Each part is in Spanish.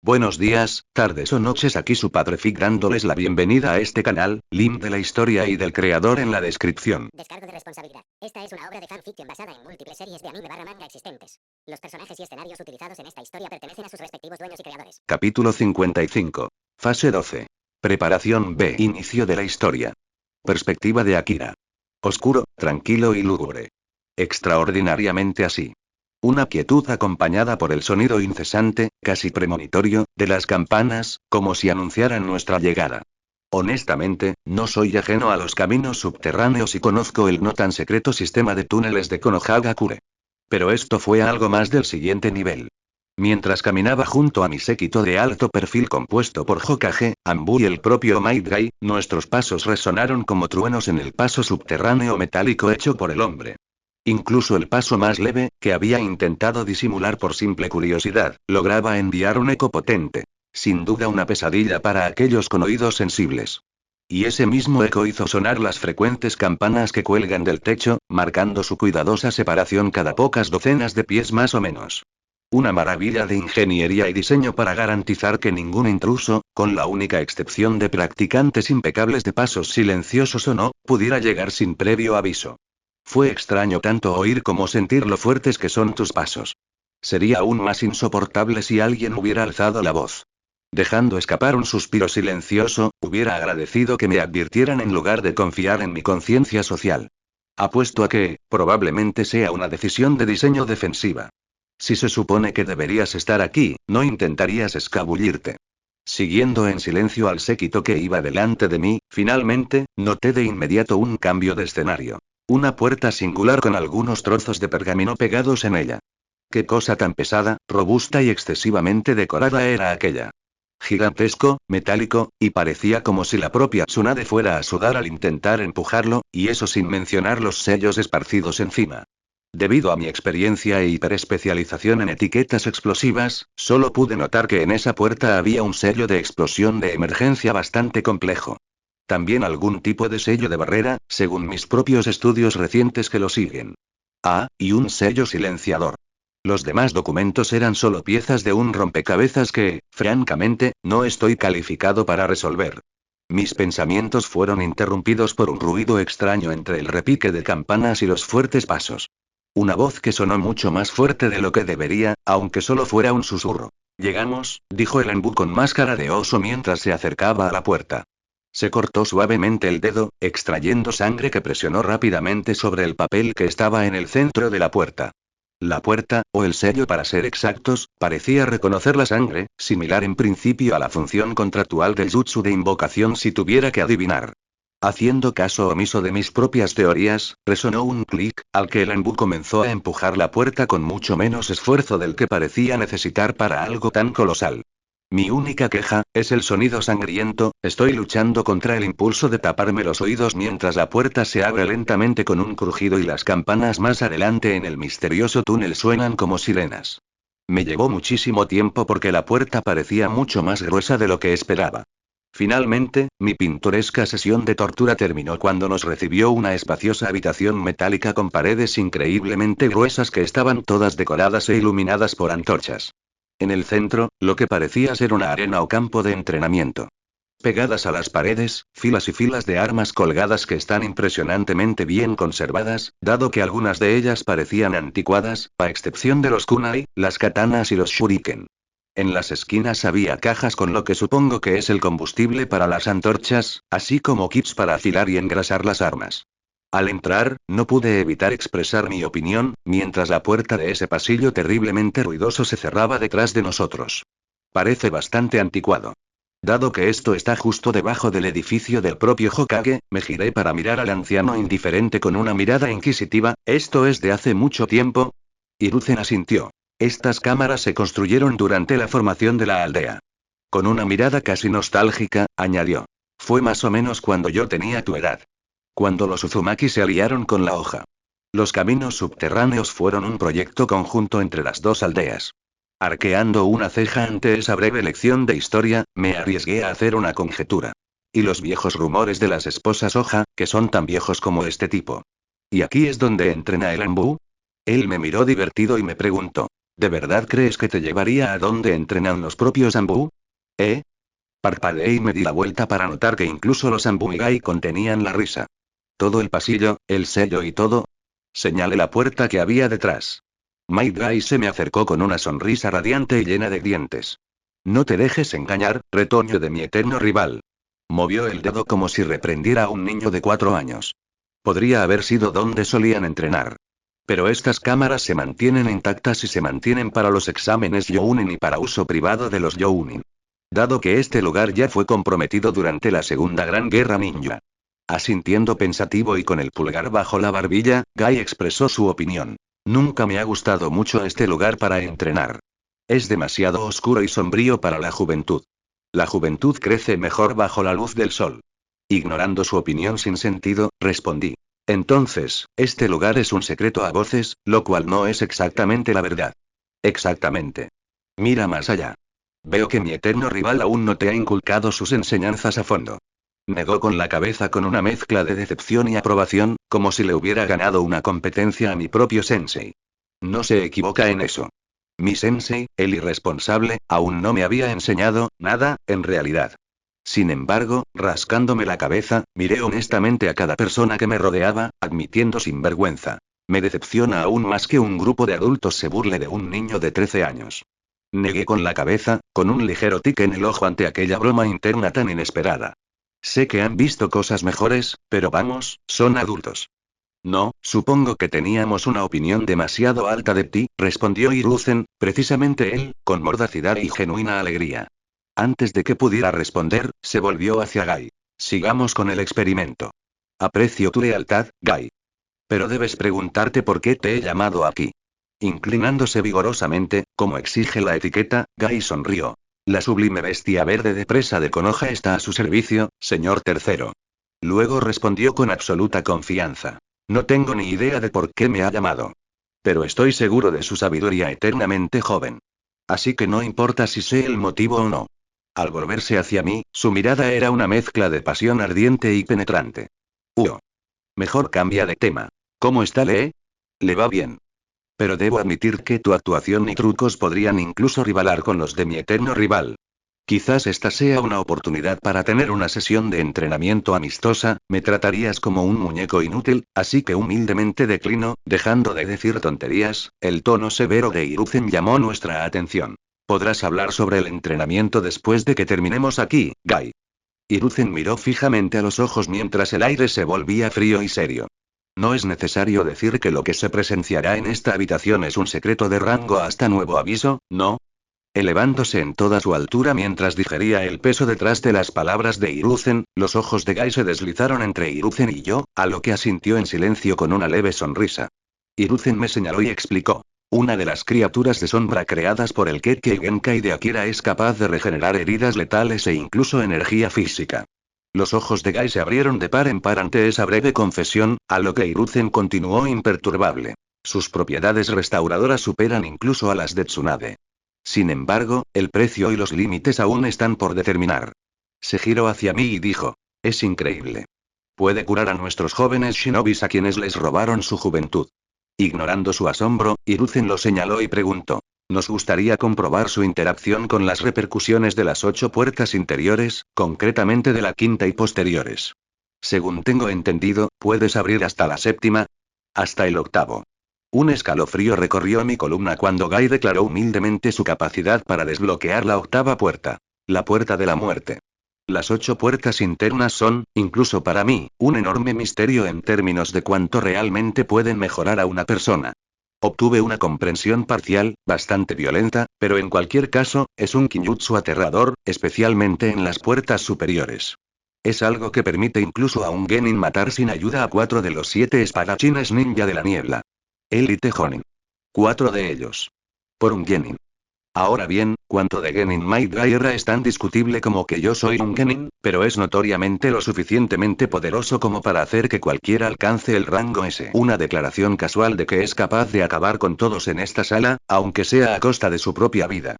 Buenos días, tardes o noches, aquí su padre Fig dándoles la bienvenida a este canal, link de la historia y del creador en la descripción. Descargo de responsabilidad. Esta es una obra de fanfiction basada en múltiples series de anime barra manga existentes. Los personajes y escenarios utilizados en esta historia pertenecen a sus respectivos dueños y creadores. Capítulo 55. Fase 12. Preparación B. Inicio de la historia. Perspectiva de Akira. Oscuro, tranquilo y lúgubre. Extraordinariamente así. Una quietud acompañada por el sonido incesante, casi premonitorio, de las campanas, como si anunciaran nuestra llegada. Honestamente, no soy ajeno a los caminos subterráneos y conozco el no tan secreto sistema de túneles de Konohagakure. Pero esto fue algo más del siguiente nivel. Mientras caminaba junto a mi séquito de alto perfil compuesto por Hokage, Anbu y el propio Maidrai, nuestros pasos resonaron como truenos en el paso subterráneo metálico hecho por el hombre. Incluso el paso más leve, que había intentado disimular por simple curiosidad, lograba enviar un eco potente. Sin duda una pesadilla para aquellos con oídos sensibles. Y ese mismo eco hizo sonar las frecuentes campanas que cuelgan del techo, marcando su cuidadosa separación cada pocas docenas de pies más o menos. Una maravilla de ingeniería y diseño para garantizar que ningún intruso, con la única excepción de practicantes impecables de pasos silenciosos o no, pudiera llegar sin previo aviso. Fue extraño tanto oír como sentir lo fuertes que son tus pasos. Sería aún más insoportable si alguien hubiera alzado la voz. Dejando escapar un suspiro silencioso, hubiera agradecido que me advirtieran en lugar de confiar en mi conciencia social. Apuesto a que, probablemente sea una decisión de diseño defensiva. Si se supone que deberías estar aquí, no intentarías escabullirte. Siguiendo en silencio al séquito que iba delante de mí, finalmente, noté de inmediato un cambio de escenario. Una puerta singular con algunos trozos de pergamino pegados en ella. Qué cosa tan pesada, robusta y excesivamente decorada era aquella. Gigantesco, metálico, y parecía como si la propia Tsunade fuera a sudar al intentar empujarlo, y eso sin mencionar los sellos esparcidos encima. Debido a mi experiencia e hiperespecialización en etiquetas explosivas, solo pude notar que en esa puerta había un sello de explosión de emergencia bastante complejo. También algún tipo de sello de barrera, según mis propios estudios recientes que lo siguen. Ah, y un sello silenciador. Los demás documentos eran solo piezas de un rompecabezas que, francamente, no estoy calificado para resolver. Mis pensamientos fueron interrumpidos por un ruido extraño entre el repique de campanas y los fuertes pasos. Una voz que sonó mucho más fuerte de lo que debería, aunque solo fuera un susurro. Llegamos, dijo el Anbu con máscara de oso mientras se acercaba a la puerta. Se cortó suavemente el dedo, extrayendo sangre que presionó rápidamente sobre el papel que estaba en el centro de la puerta. La puerta, o el sello para ser exactos, parecía reconocer la sangre, similar en principio a la función contractual del jutsu de invocación si tuviera que adivinar. Haciendo caso omiso de mis propias teorías, resonó un clic, al que el Anbu comenzó a empujar la puerta con mucho menos esfuerzo del que parecía necesitar para algo tan colosal. Mi única queja, es el sonido sangriento, estoy luchando contra el impulso de taparme los oídos mientras la puerta se abre lentamente con un crujido y las campanas más adelante en el misterioso túnel suenan como sirenas. Me llevó muchísimo tiempo porque la puerta parecía mucho más gruesa de lo que esperaba. Finalmente, mi pintoresca sesión de tortura terminó cuando nos recibió una espaciosa habitación metálica con paredes increíblemente gruesas que estaban todas decoradas e iluminadas por antorchas. En el centro, lo que parecía ser una arena o campo de entrenamiento. Pegadas a las paredes, filas y filas de armas colgadas que están impresionantemente bien conservadas, dado que algunas de ellas parecían anticuadas, a excepción de los kunai, las katanas y los shuriken. En las esquinas había cajas con lo que supongo que es el combustible para las antorchas, así como kits para afilar y engrasar las armas. Al entrar, no pude evitar expresar mi opinión, mientras la puerta de ese pasillo terriblemente ruidoso se cerraba detrás de nosotros. Parece bastante anticuado. Dado que esto está justo debajo del edificio del propio Hokage, me giré para mirar al anciano indiferente con una mirada inquisitiva. ¿Esto es de hace mucho tiempo? Hiruzen asintió. Estas cámaras se construyeron durante la formación de la aldea. Con una mirada casi nostálgica, añadió. Fue más o menos cuando yo tenía tu edad. Cuando los Uzumaki se aliaron con la hoja. Los caminos subterráneos fueron un proyecto conjunto entre las dos aldeas. Arqueando una ceja ante esa breve lección de historia, me arriesgué a hacer una conjetura. Y los viejos rumores de las esposas hoja, que son tan viejos como este tipo. ¿Y aquí es donde entrena el Anbu? Él me miró divertido y me preguntó. ¿De verdad crees que te llevaría a donde entrenan los propios Anbu? ¿Eh? Parpadeé y me di la vuelta para notar que incluso los Anbu y Gai contenían la risa. Todo el pasillo, el sello y todo. Señalé la puerta que había detrás. Might Gai se me acercó con una sonrisa radiante y llena de dientes. No te dejes engañar, retoño de mi eterno rival. Movió el dedo como si reprendiera a un niño de 4 años. Podría haber sido donde solían entrenar. Pero estas cámaras se mantienen intactas y se mantienen para los exámenes Younin y para uso privado de los Younin. Dado que este lugar ya fue comprometido durante la Segunda Gran Guerra Ninja. Asintiendo pensativo y con el pulgar bajo la barbilla, Gai expresó su opinión. Nunca me ha gustado mucho este lugar para entrenar. Es demasiado oscuro y sombrío para la juventud. La juventud crece mejor bajo la luz del sol. Ignorando su opinión sin sentido, respondí. Entonces, este lugar es un secreto a voces, lo cual no es exactamente la verdad. Exactamente. Mira más allá. Veo que mi eterno rival aún no te ha inculcado sus enseñanzas a fondo. Negó con la cabeza con una mezcla de decepción y aprobación, como si le hubiera ganado una competencia a mi propio sensei. No se equivoca en eso. Mi sensei, el irresponsable, aún no me había enseñado nada, en realidad. Sin embargo, rascándome la cabeza, miré honestamente a cada persona que me rodeaba, admitiendo sin vergüenza. Me decepciona aún más que un grupo de adultos se burle de un niño de 13 años. Negué con la cabeza, con un ligero tic en el ojo ante aquella broma interna tan inesperada. Sé que han visto cosas mejores, pero vamos, son adultos. No, supongo que teníamos una opinión demasiado alta de ti, respondió Hiruzen, precisamente él, con mordacidad y genuina alegría. Antes de que pudiera responder, se volvió hacia Gai. Sigamos con el experimento. Aprecio tu lealtad, Gai. Pero debes preguntarte por qué te he llamado aquí. Inclinándose vigorosamente, como exige la etiqueta, Gai sonrió. La sublime bestia verde de presa de Konoha está a su servicio, señor tercero. Luego respondió con absoluta confianza. No tengo ni idea de por qué me ha llamado. Pero estoy seguro de su sabiduría eternamente joven. Así que no importa si sé el motivo o no. Al volverse hacia mí, su mirada era una mezcla de pasión ardiente y penetrante. Mejor cambia de tema. ¿Cómo está Lee? Le va bien. Pero debo admitir que tu actuación y trucos podrían incluso rivalar con los de mi eterno rival. Quizás esta sea una oportunidad para tener una sesión de entrenamiento amistosa, me tratarías como un muñeco inútil, así que humildemente declino, dejando de decir tonterías, el tono severo de Hiruzen llamó nuestra atención. Podrás hablar sobre el entrenamiento después de que terminemos aquí, Gai. Hiruzen miró fijamente a los ojos mientras el aire se volvía frío y serio. No es necesario decir que lo que se presenciará en esta habitación es un secreto de rango hasta nuevo aviso, ¿no? Elevándose en toda su altura mientras digería el peso detrás de las palabras de Hiruzen, los ojos de Gai se deslizaron entre Hiruzen y yo, a lo que asintió en silencio con una leve sonrisa. Hiruzen me señaló y explicó. Una de las criaturas de sombra creadas por el Kekkei Genkai de Akira es capaz de regenerar heridas letales e incluso energía física. Los ojos de Gai se abrieron de par en par ante esa breve confesión, a lo que Hiruzen continuó imperturbable. Sus propiedades restauradoras superan incluso a las de Tsunade. Sin embargo, el precio y los límites aún están por determinar. Se giró hacia mí y dijo. Es increíble. Puede curar a nuestros jóvenes shinobis a quienes les robaron su juventud. Ignorando su asombro, Hiruzen lo señaló y preguntó. Nos gustaría comprobar su interacción con las repercusiones de las 8 puertas interiores, concretamente de la quinta y posteriores. Según tengo entendido, ¿puedes abrir hasta la séptima? Hasta el octavo. Un escalofrío recorrió mi columna cuando Gai declaró humildemente su capacidad para desbloquear la octava puerta. La puerta de la muerte. Las 8 puertas internas son, incluso para mí, un enorme misterio en términos de cuánto realmente pueden mejorar a una persona. Obtuve una comprensión parcial, bastante violenta, pero en cualquier caso, es un kinjutsu aterrador, especialmente en las puertas superiores. Es algo que permite incluso a un genin matar sin ayuda a 4 de los 7 espadachines ninja de la niebla. Elite Jonin. 4 de ellos. Por un genin. Ahora bien, cuanto de Genin Might Gai era es tan discutible como que yo soy un Genin, pero es notoriamente lo suficientemente poderoso como para hacer que cualquiera alcance el rango S. Una declaración casual de que es capaz de acabar con todos en esta sala, aunque sea a costa de su propia vida.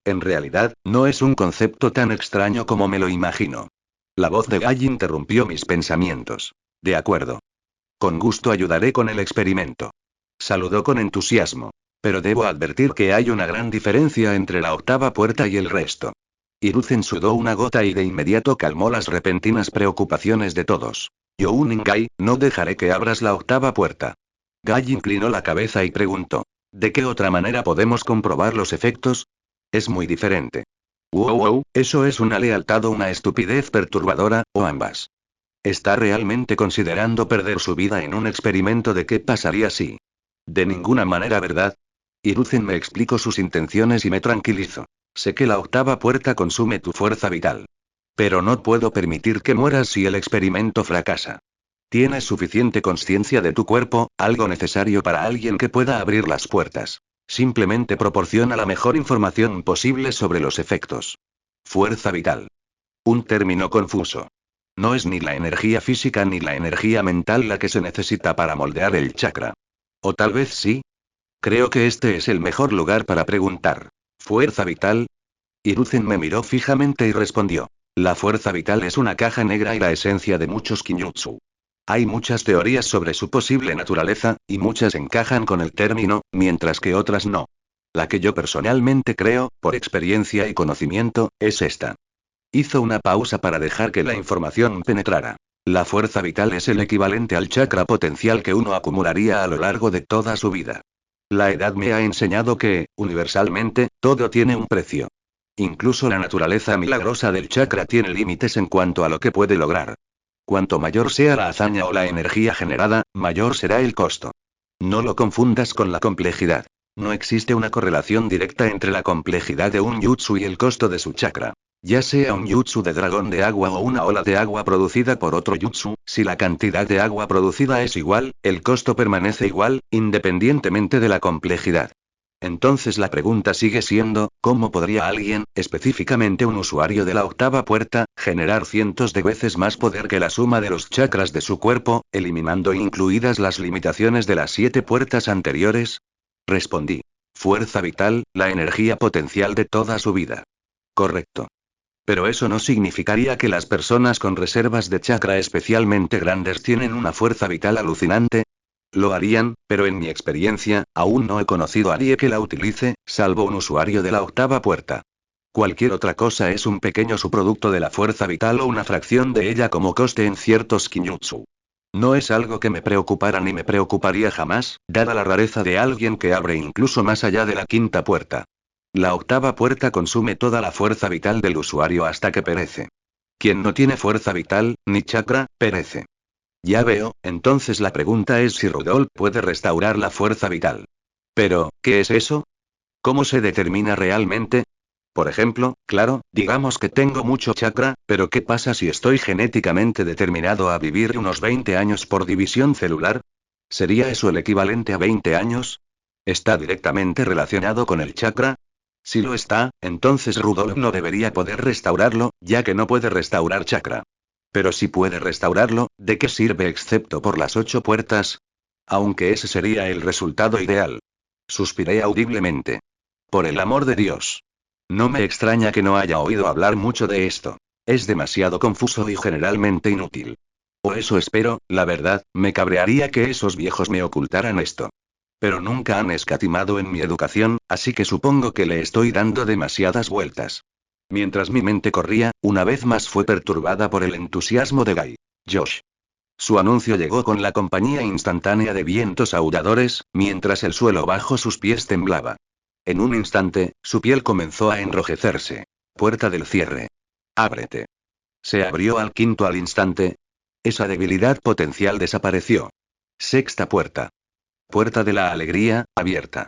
En realidad, no es un concepto tan extraño como me lo imagino. La voz de Gai interrumpió mis pensamientos. De acuerdo. Con gusto ayudaré con el experimento. Saludó con entusiasmo. Pero debo advertir que hay una gran diferencia entre la octava puerta y el resto. Hiruzen sudó una gota y de inmediato calmó las repentinas preocupaciones de todos. Younin Gai, no dejaré que abras la octava puerta. Gai inclinó la cabeza y preguntó. ¿De qué otra manera podemos comprobar los efectos? Es muy diferente. Wow, ¿eso es una lealtad o una estupidez perturbadora, o ambas? ¿Está realmente considerando perder su vida en un experimento de qué pasaría si? De ninguna manera, ¿verdad? Hiruzen me explicó sus intenciones y me tranquilizó. Sé que la octava puerta consume tu fuerza vital. Pero no puedo permitir que mueras si el experimento fracasa. Tienes suficiente conciencia de tu cuerpo, algo necesario para alguien que pueda abrir las puertas. Simplemente proporciona la mejor información posible sobre los efectos. Fuerza vital. Un término confuso. No es ni la energía física ni la energía mental la que se necesita para moldear el chakra. O tal vez sí. Creo que este es el mejor lugar para preguntar. ¿Fuerza vital? Hiruzen me miró fijamente y respondió. La fuerza vital es una caja negra y la esencia de muchos Kinjutsu. Hay muchas teorías sobre su posible naturaleza, y muchas encajan con el término, mientras que otras no. La que yo personalmente creo, por experiencia y conocimiento, es esta. Hizo una pausa para dejar que la información penetrara. La fuerza vital es el equivalente al chakra potencial que uno acumularía a lo largo de toda su vida. La edad me ha enseñado que, universalmente, todo tiene un precio. Incluso la naturaleza milagrosa del chakra tiene límites en cuanto a lo que puede lograr. Cuanto mayor sea la hazaña o la energía generada, mayor será el costo. No lo confundas con la complejidad. No existe una correlación directa entre la complejidad de un jutsu y el costo de su chakra. Ya sea un jutsu de dragón de agua o una ola de agua producida por otro jutsu, si la cantidad de agua producida es igual, el costo permanece igual, independientemente de la complejidad. Entonces la pregunta sigue siendo, ¿cómo podría alguien, específicamente un usuario de la octava puerta, generar cientos de veces más poder que la suma de los chakras de su cuerpo, eliminando incluidas las limitaciones de las 7 puertas anteriores? Respondí. Fuerza vital, la energía potencial de toda su vida. Correcto. Pero eso no significaría que las personas con reservas de chakra especialmente grandes tienen una fuerza vital alucinante. Lo harían, pero en mi experiencia, aún no he conocido a nadie que la utilice, salvo un usuario de la octava puerta. Cualquier otra cosa es un pequeño subproducto de la fuerza vital o una fracción de ella como coste en ciertos Kinjutsu. No es algo que me preocupara ni me preocuparía jamás, dada la rareza de alguien que abre incluso más allá de la quinta puerta. La octava puerta consume toda la fuerza vital del usuario hasta que perece. Quien no tiene fuerza vital, ni chakra, perece. Ya veo, entonces la pregunta es si Rudolf puede restaurar la fuerza vital. Pero, ¿qué es eso? ¿Cómo se determina realmente? Por ejemplo, claro, digamos que tengo mucho chakra, pero ¿qué pasa si estoy genéticamente determinado a vivir unos 20 años por división celular? ¿Sería eso el equivalente a 20 años? ¿Está directamente relacionado con el chakra? Si lo está, entonces Rudolf no debería poder restaurarlo, ya que no puede restaurar chakra. Pero si puede restaurarlo, ¿de qué sirve excepto por las 8 puertas? Aunque ese sería el resultado ideal. Suspiré audiblemente. Por el amor de Dios. No me extraña que no haya oído hablar mucho de esto. Es demasiado confuso y generalmente inútil. O eso espero, la verdad, me cabrearía que esos viejos me ocultaran esto. Pero nunca han escatimado en mi educación, así que supongo que le estoy dando demasiadas vueltas. Mientras mi mente corría, una vez más fue perturbada por el entusiasmo de Guy. Josh. Su anuncio llegó con la compañía instantánea de vientos aulladores, mientras el suelo bajo sus pies temblaba. En un instante, su piel comenzó a enrojecerse. Puerta del cierre. Ábrete. Se abrió al quinto al instante. Esa debilidad potencial desapareció. Sexta puerta. Puerta de la alegría, abierta.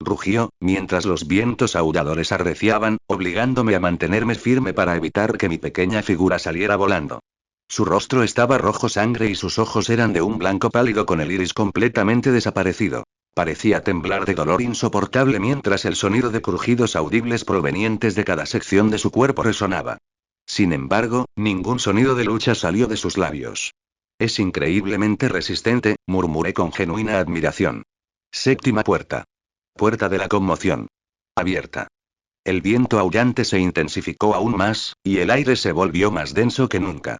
Rugió, mientras los vientos aulladores arreciaban, obligándome a mantenerme firme para evitar que mi pequeña figura saliera volando. Su rostro estaba rojo sangre y sus ojos eran de un blanco pálido con el iris completamente desaparecido. Parecía temblar de dolor insoportable mientras el sonido de crujidos audibles provenientes de cada sección de su cuerpo resonaba. Sin embargo, ningún sonido de lucha salió de sus labios. Es increíblemente resistente, murmuré con genuina admiración. Séptima puerta. Puerta de la conmoción. Abierta. El viento aullante se intensificó aún más, y el aire se volvió más denso que nunca.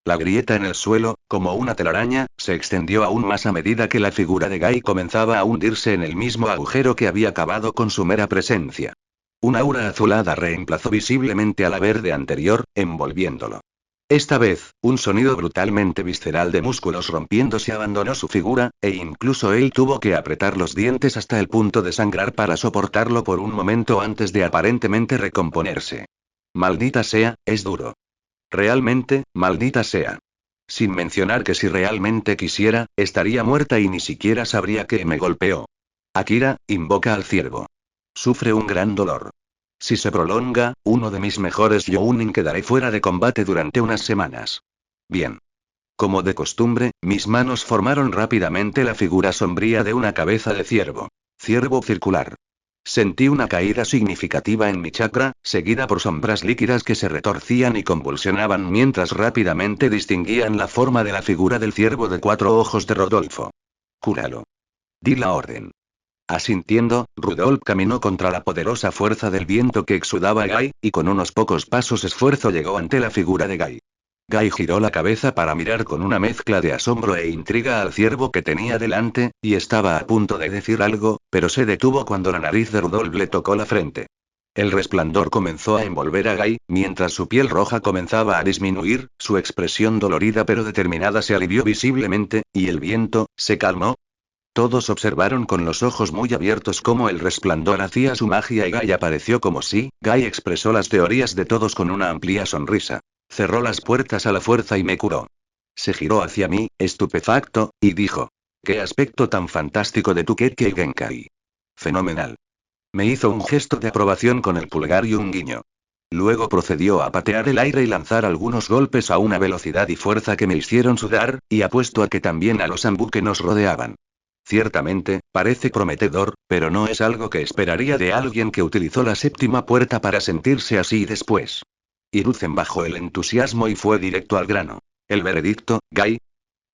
La grieta en el suelo, como una telaraña, se extendió aún más a medida que la figura de Gai comenzaba a hundirse en el mismo agujero que había cavado con su mera presencia. Un aura azulada reemplazó visiblemente a la verde anterior, envolviéndolo. Esta vez, un sonido brutalmente visceral de músculos rompiéndose abandonó su figura, e incluso él tuvo que apretar los dientes hasta el punto de sangrar para soportarlo por un momento antes de aparentemente recomponerse. Maldita sea, es duro. Realmente, maldita sea. Sin mencionar que si realmente quisiera, estaría muerta y ni siquiera sabría que me golpeó. Akira, invoca al ciervo. Sufre un gran dolor. Si se prolonga, uno de mis mejores Younin quedaré fuera de combate durante unas semanas. Bien. Como de costumbre, mis manos formaron rápidamente la figura sombría de una cabeza de ciervo. Ciervo circular. Sentí una caída significativa en mi chakra, seguida por sombras líquidas que se retorcían y convulsionaban mientras rápidamente distinguían la forma de la figura del ciervo de 4 ojos de Rodolfo. Cúralo. Di la orden. Asintiendo, Rudolf caminó contra la poderosa fuerza del viento que exudaba Gai, y con unos pocos pasos esfuerzo llegó ante la figura de Gai. Gai giró la cabeza para mirar con una mezcla de asombro e intriga al ciervo que tenía delante, y estaba a punto de decir algo, pero se detuvo cuando la nariz de Rudolf le tocó la frente. El resplandor comenzó a envolver a Gai, mientras su piel roja comenzaba a disminuir, su expresión dolorida pero determinada se alivió visiblemente, y el viento se calmó. Todos observaron con los ojos muy abiertos cómo el resplandor hacía su magia y Gai apareció como si. Gai expresó las teorías de todos con una amplia sonrisa. Cerró las puertas a la fuerza y me curó. Se giró hacia mí, estupefacto, y dijo: «¿Qué aspecto tan fantástico de tu Kekkei Genkai? Fenomenal». Me hizo un gesto de aprobación con el pulgar y un guiño. Luego procedió a patear el aire y lanzar algunos golpes a una velocidad y fuerza que me hicieron sudar, y apuesto a que también a los ambú que nos rodeaban. Ciertamente, parece prometedor, pero no es algo que esperaría de alguien que utilizó la séptima puerta para sentirse así después. Hiruzen bajó el entusiasmo y fue directo al grano. El veredicto, Gai.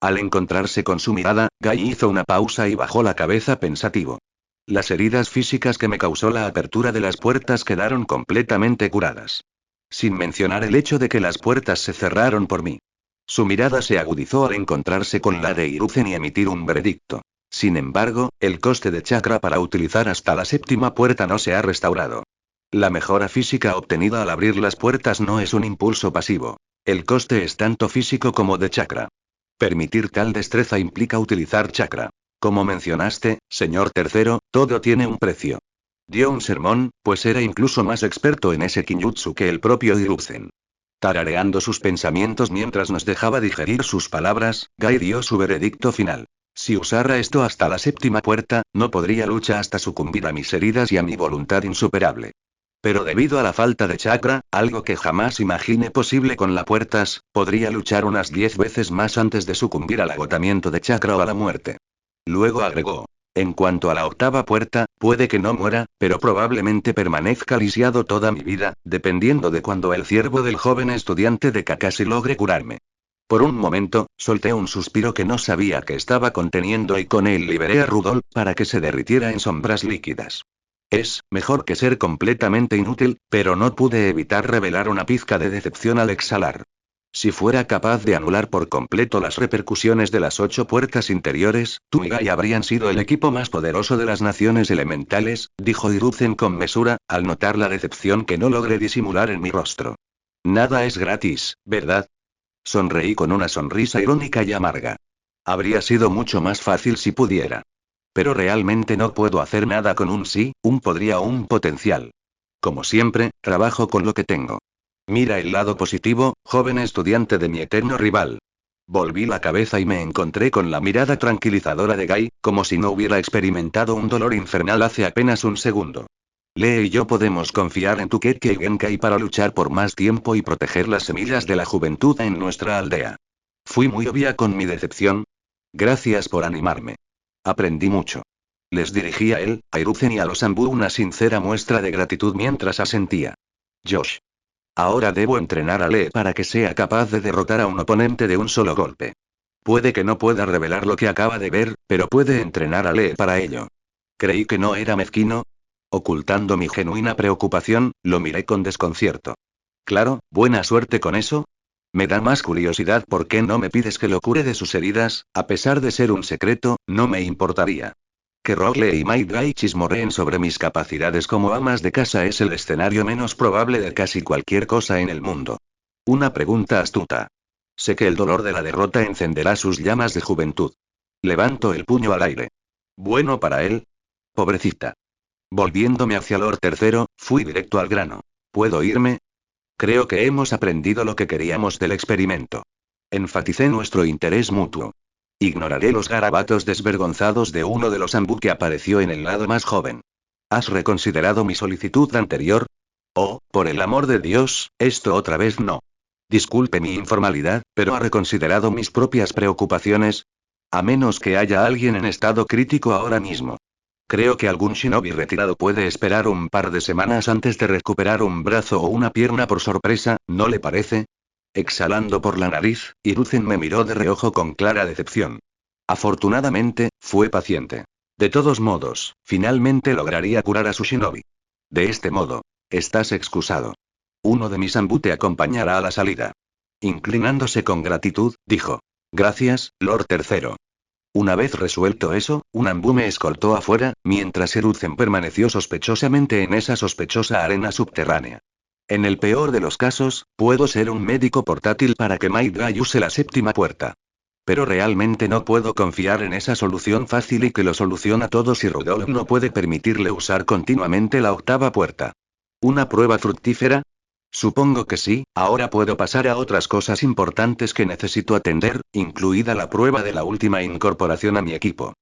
Al encontrarse con su mirada, Gai hizo una pausa y bajó la cabeza pensativo. Las heridas físicas que me causó la apertura de las puertas quedaron completamente curadas. Sin mencionar el hecho de que las puertas se cerraron por mí. Su mirada se agudizó al encontrarse con la de Hiruzen y emitir un veredicto. Sin embargo, el coste de chakra para utilizar hasta la séptima puerta no se ha restaurado. La mejora física obtenida al abrir las puertas no es un impulso pasivo. El coste es tanto físico como de chakra. Permitir tal destreza implica utilizar chakra. Como mencionaste, señor tercero, todo tiene un precio. Dio un sermón, pues era incluso más experto en ese kinjutsu que el propio Hiruzen. Tarareando sus pensamientos mientras nos dejaba digerir sus palabras, Gai dio su veredicto final. Si usara esto hasta la séptima puerta, no podría luchar hasta sucumbir a mis heridas y a mi voluntad insuperable. Pero debido a la falta de chakra, algo que jamás imaginé posible con las puertas, podría luchar unas 10 veces más antes de sucumbir al agotamiento de chakra o a la muerte. Luego agregó: en cuanto a la octava puerta, puede que no muera, pero probablemente permanezca lisiado toda mi vida, dependiendo de cuando el ciervo del joven estudiante de Kakashi logre curarme. Por un momento, solté un suspiro que no sabía que estaba conteniendo y con él liberé a Rudolf para que se derritiera en sombras líquidas. Es mejor que ser completamente inútil, pero no pude evitar revelar una pizca de decepción al exhalar. Si fuera capaz de anular por completo las repercusiones de las 8 puertas interiores, tú y Gai habrían sido el equipo más poderoso de las naciones elementales, dijo Hiruzen con mesura, al notar la decepción que no logré disimular en mi rostro. Nada es gratis, ¿verdad? Sonreí con una sonrisa irónica y amarga. Habría sido mucho más fácil si pudiera. Pero realmente no puedo hacer nada con un sí, un podría o un potencial. Como siempre, trabajo con lo que tengo. Mira el lado positivo, joven estudiante de mi eterno rival. Volví la cabeza y me encontré con la mirada tranquilizadora de Gai, como si no hubiera experimentado un dolor infernal hace apenas un segundo. Lee y yo podemos confiar en tu Kekkei Genkai para luchar por más tiempo y proteger las semillas de la juventud en nuestra aldea. Fui muy obvia con mi decepción. Gracias por animarme. Aprendí mucho. Les dirigí a él, a Hiruzen y a los ambú una sincera muestra de gratitud mientras asentía. Josh. Ahora debo entrenar a Lee para que sea capaz de derrotar a un oponente de un solo golpe. Puede que no pueda revelar lo que acaba de ver, pero puede entrenar a Lee para ello. Creí que no era mezquino. Ocultando mi genuina preocupación, lo miré con desconcierto. Claro, buena suerte con eso. Me da más curiosidad por qué no me pides que lo cure de sus heridas, a pesar de ser un secreto, no me importaría. Que Rowley y Might Guy chismorreen sobre mis capacidades como amas de casa es el escenario menos probable de casi cualquier cosa en el mundo. Una pregunta astuta. Sé que el dolor de la derrota encenderá sus llamas de juventud. Levanto el puño al aire. Bueno para él. Pobrecita. Volviéndome hacia Lord III, fui directo al grano. ¿Puedo irme? Creo que hemos aprendido lo que queríamos del experimento. Enfaticé nuestro interés mutuo. Ignoraré los garabatos desvergonzados de uno de los ambú que apareció en el lado más joven. ¿Has reconsiderado mi solicitud anterior? Oh, por el amor de Dios, esto otra vez no. Disculpe mi informalidad, pero ¿ha reconsiderado mis propias preocupaciones? A menos que haya alguien en estado crítico ahora mismo. Creo que algún shinobi retirado puede esperar un par de semanas antes de recuperar un brazo o una pierna por sorpresa, ¿no le parece? Exhalando por la nariz, Hiruzen me miró de reojo con clara decepción. Afortunadamente, fue paciente. De todos modos, finalmente lograría curar a su shinobi. De este modo, estás excusado. Uno de mis ambú te acompañará a la salida. Inclinándose con gratitud, dijo. Gracias, Lord III. Una vez resuelto eso, un ambú me escoltó afuera, mientras Hiruzen permaneció sospechosamente en esa sospechosa arena subterránea. En el peor de los casos, puedo ser un médico portátil para que Might Guy use la séptima puerta. Pero realmente no puedo confiar en esa solución fácil y que lo soluciona todo si Rudolph no puede permitirle usar continuamente la octava puerta. ¿Una prueba fructífera? Supongo que sí, ahora puedo pasar a otras cosas importantes que necesito atender, incluida la prueba de la última incorporación a mi equipo.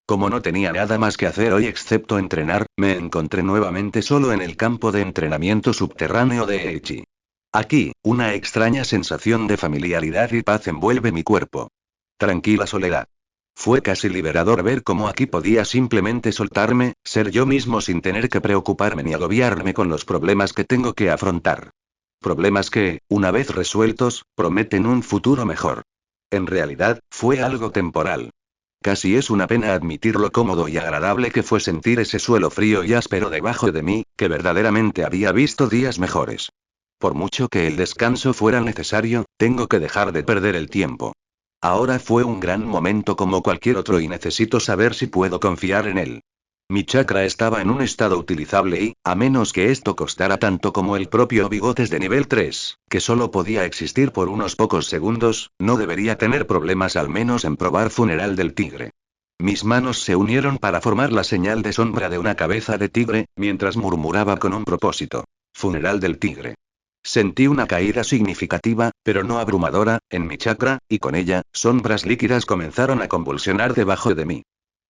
Como no tenía nada más que hacer hoy excepto entrenar, me encontré nuevamente solo en el campo de entrenamiento subterráneo de Eichi. Aquí, una extraña sensación de familiaridad y paz envuelve mi cuerpo. Tranquila soledad. Fue casi liberador ver cómo aquí podía simplemente soltarme, ser yo mismo sin tener que preocuparme ni agobiarme con los problemas que tengo que afrontar. Problemas que, una vez resueltos, prometen un futuro mejor. En realidad, fue algo temporal. Casi es una pena admitir lo cómodo y agradable que fue sentir ese suelo frío y áspero debajo de mí, que verdaderamente había visto días mejores. Por mucho que el descanso fuera necesario, tengo que dejar de perder el tiempo. Ahora fue un gran momento como cualquier otro y necesito saber si puedo confiar en él. Mi chakra estaba en un estado utilizable y, a menos que esto costara tanto como el propio bigotes de nivel 3, que solo podía existir por unos pocos segundos, no debería tener problemas al menos en probar funeral del tigre. Mis manos se unieron para formar la señal de sombra de una cabeza de tigre, mientras murmuraba con un propósito. Funeral del tigre. Sentí una caída significativa, pero no abrumadora, en mi chakra, y con ella, sombras líquidas comenzaron a convulsionar debajo de mí.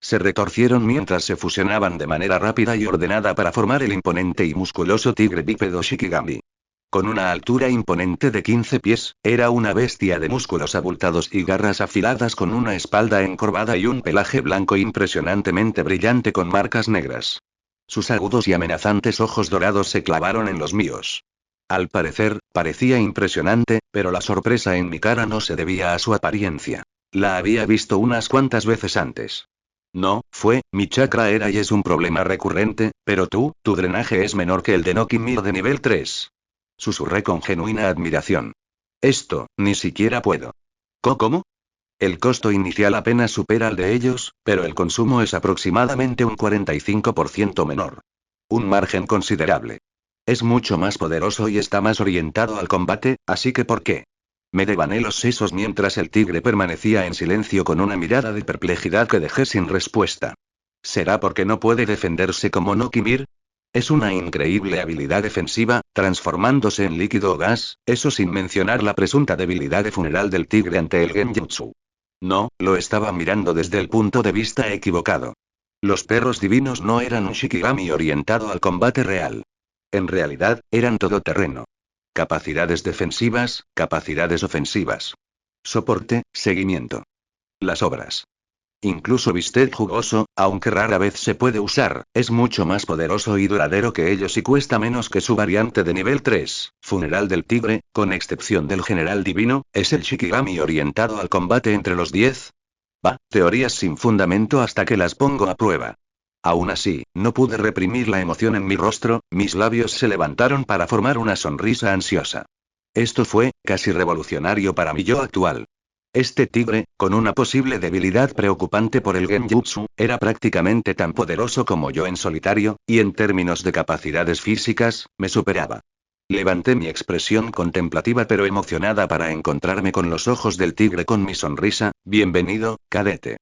Se retorcieron mientras se fusionaban de manera rápida y ordenada para formar el imponente y musculoso tigre bípedo Shikigami. Con una altura imponente de 15 pies, era una bestia de músculos abultados y garras afiladas con una espalda encorvada y un pelaje blanco impresionantemente brillante con marcas negras. Sus agudos y amenazantes ojos dorados se clavaron en los míos. Al parecer, parecía impresionante, pero la sorpresa en mi cara no se debía a su apariencia. La había visto unas cuantas veces antes. No, mi chakra era y es un problema recurrente, pero tu drenaje es menor que el de Nokimir de nivel 3. Susurré con genuina admiración. Esto, ni siquiera puedo. ¿Cómo? El costo inicial apenas supera al de ellos, pero el consumo es aproximadamente un 45% menor. Un margen considerable. Es mucho más poderoso y está más orientado al combate, así que ¿por qué? Me devané los sesos mientras el tigre permanecía en silencio con una mirada de perplejidad que dejé sin respuesta. ¿Será porque no puede defenderse como Nokimir? Es una increíble habilidad defensiva, transformándose en líquido o gas, eso sin mencionar la presunta debilidad de funeral del tigre ante el genjutsu. No, lo estaba mirando desde el punto de vista equivocado. Los perros divinos no eran un Shikigami orientado al combate real. En realidad, eran todoterreno. Capacidades defensivas, capacidades ofensivas. Soporte, seguimiento. Las obras. Incluso bistec jugoso, aunque rara vez se puede usar, es mucho más poderoso y duradero que ellos y cuesta menos que su variante de nivel 3, Funeral del Tigre, con excepción del General Divino, es el Shikigami orientado al combate entre los 10. Teorías sin fundamento hasta que las pongo a prueba. Aún así, no pude reprimir la emoción en mi rostro, mis labios se levantaron para formar una sonrisa ansiosa. Esto fue, casi revolucionario para mi yo actual. Este tigre, con una posible debilidad preocupante por el genjutsu, era prácticamente tan poderoso como yo en solitario, y en términos de capacidades físicas, me superaba. Levanté mi expresión contemplativa pero emocionada para encontrarme con los ojos del tigre con mi sonrisa. Bienvenido, cadete.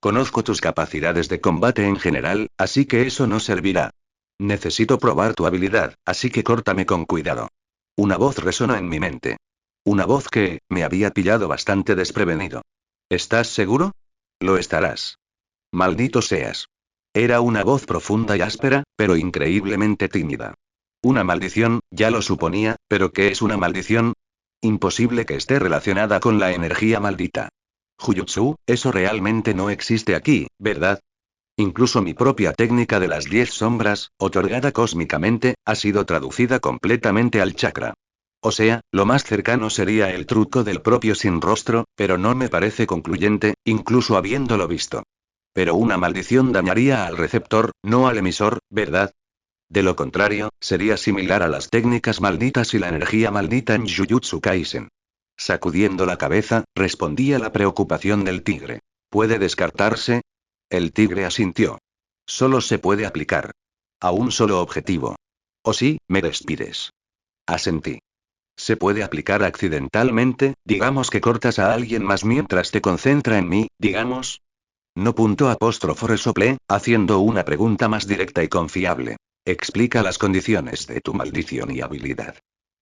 Conozco tus capacidades de combate en general, así que eso no servirá. Necesito probar tu habilidad, así que córtame con cuidado. Una voz resonó en mi mente. Una voz que, me había pillado bastante desprevenido. ¿Estás seguro? Lo estarás. Maldito seas. Era una voz profunda y áspera, pero increíblemente tímida. Una maldición, ya lo suponía, pero ¿qué es una maldición? Imposible que esté relacionada con la energía maldita. Jujutsu, eso realmente no existe aquí, ¿verdad? Incluso mi propia técnica de las 10 sombras, otorgada cósmicamente, ha sido traducida completamente al chakra. O sea, lo más cercano sería el truco del propio sin rostro, pero no me parece concluyente, incluso habiéndolo visto. Pero una maldición dañaría al receptor, no al emisor, ¿verdad? De lo contrario, sería similar a las técnicas malditas y la energía maldita en Jujutsu Kaisen. Sacudiendo la cabeza, respondí a la preocupación del tigre. ¿Puede descartarse? El tigre asintió. Solo se puede aplicar. A un solo objetivo. O sí, me despides. Asentí. Se puede aplicar accidentalmente, digamos que cortas a alguien más mientras te concentra en mí, digamos. No punto apóstrofo resoplé, haciendo una pregunta más directa y confiable. Explica las condiciones de tu maldición y habilidad.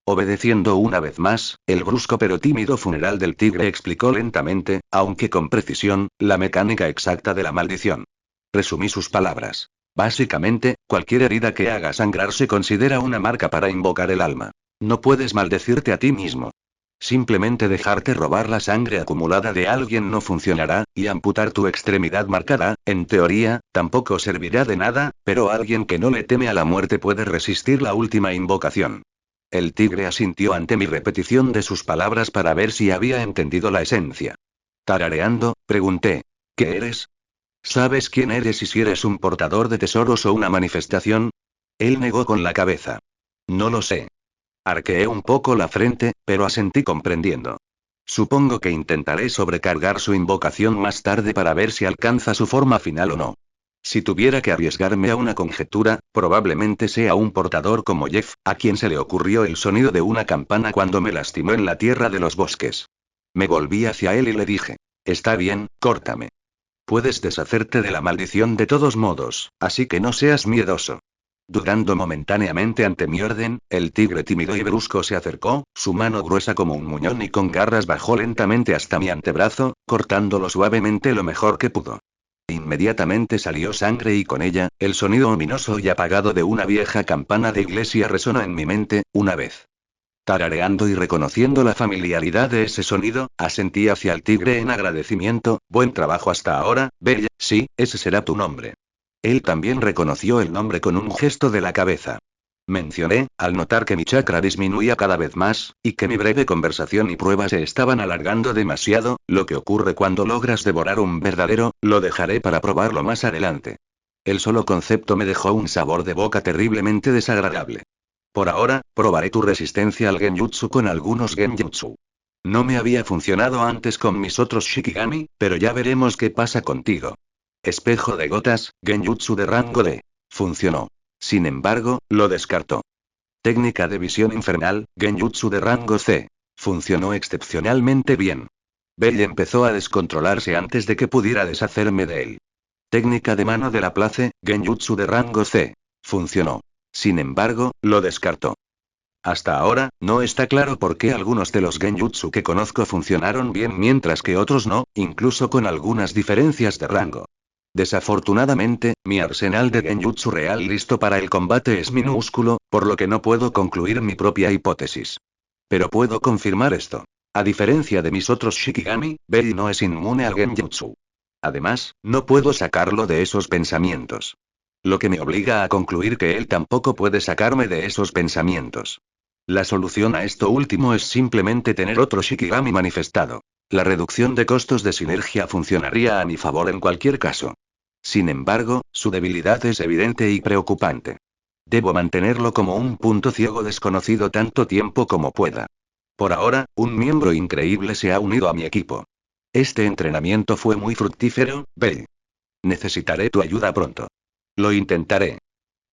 Obedeciendo una vez más, el brusco pero tímido funeral del tigre explicó lentamente, aunque con precisión, la mecánica exacta de la maldición. Resumí sus palabras. Básicamente, cualquier herida que haga sangrar se considera una marca para invocar el alma. No puedes maldecirte a ti mismo. Simplemente dejarte robar la sangre acumulada de alguien no funcionará, y amputar tu extremidad marcada, en teoría, tampoco servirá de nada, pero alguien que no le teme a la muerte puede resistir la última invocación. El tigre asintió ante mi repetición de sus palabras para ver si había entendido la esencia. Tarareando, pregunté, ¿qué eres? ¿Sabes quién eres y si eres un portador de tesoros o una manifestación? Él negó con la cabeza. No lo sé. Arqueé un poco la frente, pero asentí comprendiendo. Supongo que intentaré sobrecargar su invocación más tarde para ver si alcanza su forma final o no. Si tuviera que arriesgarme a una conjetura, probablemente sea un portador como Jeff, a quien se le ocurrió el sonido de una campana cuando me lastimó en la tierra de los bosques. Me volví hacia él y le dije, está bien, córtame. Puedes deshacerte de la maldición de todos modos, así que no seas miedoso. Dudando momentáneamente ante mi orden, el tigre tímido y brusco se acercó, su mano gruesa como un muñón y con garras bajó lentamente hasta mi antebrazo, cortándolo suavemente lo mejor que pudo. Inmediatamente salió sangre y con ella, el sonido ominoso y apagado de una vieja campana de iglesia resonó en mi mente, una vez. Tarareando y reconociendo la familiaridad de ese sonido, asentí hacia el tigre en agradecimiento. Buen trabajo hasta ahora, Bella, sí, ese será tu nombre. Él también reconoció el nombre con un gesto de la cabeza. Mencioné, al notar que mi chakra disminuía cada vez más, y que mi breve conversación y prueba se estaban alargando demasiado, lo que ocurre cuando logras devorar un verdadero, lo dejaré para probarlo más adelante. El solo concepto me dejó un sabor de boca terriblemente desagradable. Por ahora, probaré tu resistencia al genjutsu con algunos genjutsu. No me había funcionado antes con mis otros shikigami, pero ya veremos qué pasa contigo. Espejo de gotas, genjutsu de rango D. Funcionó. Sin embargo, lo descartó. Técnica de visión infernal, genjutsu de rango C. Funcionó excepcionalmente bien. Bell empezó a descontrolarse antes de que pudiera deshacerme de él. Técnica de mano de la place, genjutsu de rango C. Funcionó. Sin embargo, lo descartó. Hasta ahora, no está claro por qué algunos de los genjutsu que conozco funcionaron bien mientras que otros no, incluso con algunas diferencias de rango. Desafortunadamente, mi arsenal de genjutsu real listo para el combate es minúsculo, por lo que no puedo concluir mi propia hipótesis. Pero puedo confirmar esto. A diferencia de mis otros shikigami, Bell no es inmune al genjutsu. Además, no puedo sacarlo de esos pensamientos. Lo que me obliga a concluir que él tampoco puede sacarme de esos pensamientos. La solución a esto último es simplemente tener otro shikigami manifestado. La reducción de costos de sinergia funcionaría a mi favor en cualquier caso. Sin embargo, su debilidad es evidente y preocupante. Debo mantenerlo como un punto ciego desconocido tanto tiempo como pueda. Por ahora, un miembro increíble se ha unido a mi equipo. Este entrenamiento fue muy fructífero, Bell. Necesitaré tu ayuda pronto. Lo intentaré.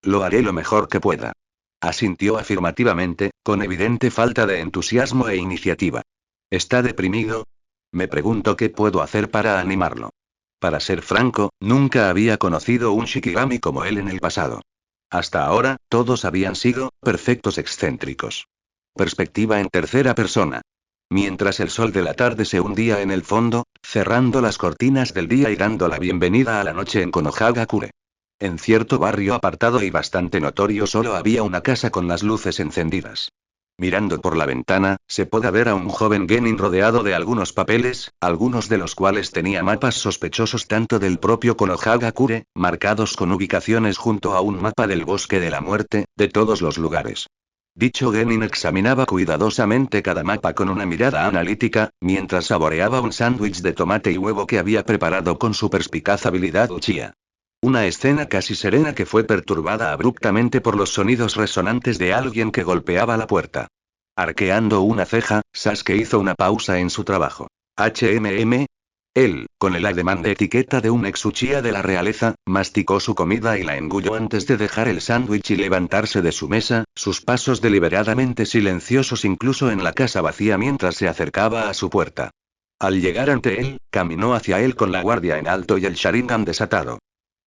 Lo haré lo mejor que pueda. Asintió afirmativamente, con evidente falta de entusiasmo e iniciativa. ¿Está deprimido? Me pregunto qué puedo hacer para animarlo. Para ser franco, nunca había conocido un Shikigami como él en el pasado. Hasta ahora, todos habían sido perfectos excéntricos. Perspectiva en tercera persona. Mientras el sol de la tarde se hundía en el fondo, cerrando las cortinas del día y dando la bienvenida a la noche en Konohagakure. En cierto barrio apartado y bastante notorio solo había una casa con las luces encendidas. Mirando por la ventana, se puede ver a un joven genin rodeado de algunos papeles, algunos de los cuales tenía mapas sospechosos tanto del propio Konohagakure, marcados con ubicaciones junto a un mapa del bosque de la muerte, de todos los lugares. Dicho genin examinaba cuidadosamente cada mapa con una mirada analítica, mientras saboreaba un sándwich de tomate y huevo que había preparado con su perspicaz habilidad Uchiha. Una escena casi serena que fue perturbada abruptamente por los sonidos resonantes de alguien que golpeaba la puerta. Arqueando una ceja, Sasuke hizo una pausa en su trabajo. HMM. Él, con el ademán de etiqueta de un ex Uchiha de la realeza, masticó su comida y la engulló antes de dejar el sándwich y levantarse de su mesa, sus pasos deliberadamente silenciosos incluso en la casa vacía mientras se acercaba a su puerta. Al llegar ante él, caminó hacia él con la guardia en alto y el Sharingan desatado.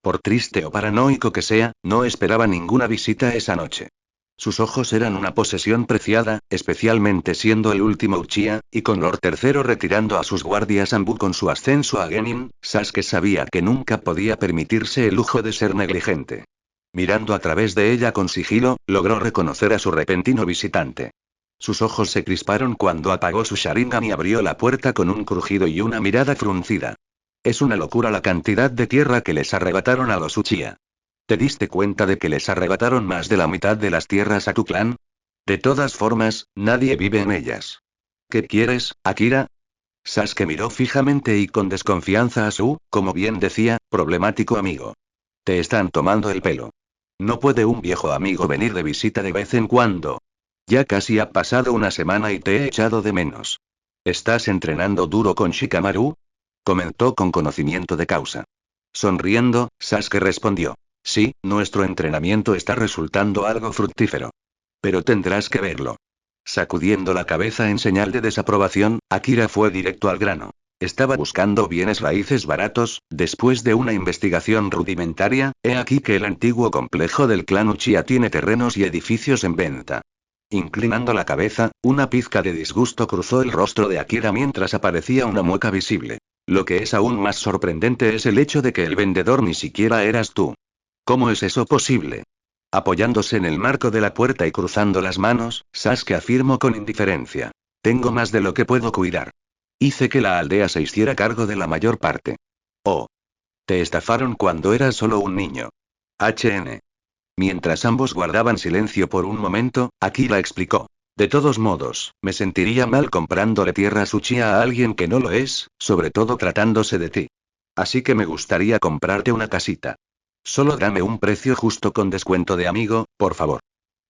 Por triste o paranoico que sea, no esperaba ninguna visita esa noche. Sus ojos eran una posesión preciada, especialmente siendo el último Uchiha, y con Lord III retirando a sus guardias Anbu con su ascenso a Genin, Sasuke sabía que nunca podía permitirse el lujo de ser negligente. Mirando a través de ella con sigilo, logró reconocer a su repentino visitante. Sus ojos se crisparon cuando apagó su Sharingan y abrió la puerta con un crujido y una mirada fruncida. Es una locura la cantidad de tierra que les arrebataron a los Uchiha. ¿Te diste cuenta de que les arrebataron más de la mitad de las tierras a tu clan? De todas formas, nadie vive en ellas. ¿Qué quieres, Akira? Sasuke miró fijamente y con desconfianza a su, como bien decía, problemático amigo. Te están tomando el pelo. No puede un viejo amigo venir de visita de vez en cuando. Ya casi ha pasado una semana y te he echado de menos. ¿Estás entrenando duro con Shikamaru? Comentó con conocimiento de causa. Sonriendo, Sasuke respondió. Sí, nuestro entrenamiento está resultando algo fructífero. Pero tendrás que verlo. Sacudiendo la cabeza en señal de desaprobación, Akira fue directo al grano. Estaba buscando bienes raíces baratos, después de una investigación rudimentaria, he aquí que el antiguo complejo del clan Uchiha tiene terrenos y edificios en venta. Inclinando la cabeza, una pizca de disgusto cruzó el rostro de Akira mientras aparecía una mueca visible. Lo que es aún más sorprendente es el hecho de que el vendedor ni siquiera eras tú. ¿Cómo es eso posible? Apoyándose en el marco de la puerta y cruzando las manos, Sasuke afirmó con indiferencia. Tengo más de lo que puedo cuidar. Hice que la aldea se hiciera cargo de la mayor parte. Oh. Te estafaron cuando eras solo un niño. HN. Mientras ambos guardaban silencio por un momento, Akira explicó. De todos modos, me sentiría mal comprándole tierras Uchiha a alguien que no lo es, sobre todo tratándose de ti. Así que me gustaría comprarte una casita. Solo dame un precio justo con descuento de amigo, por favor.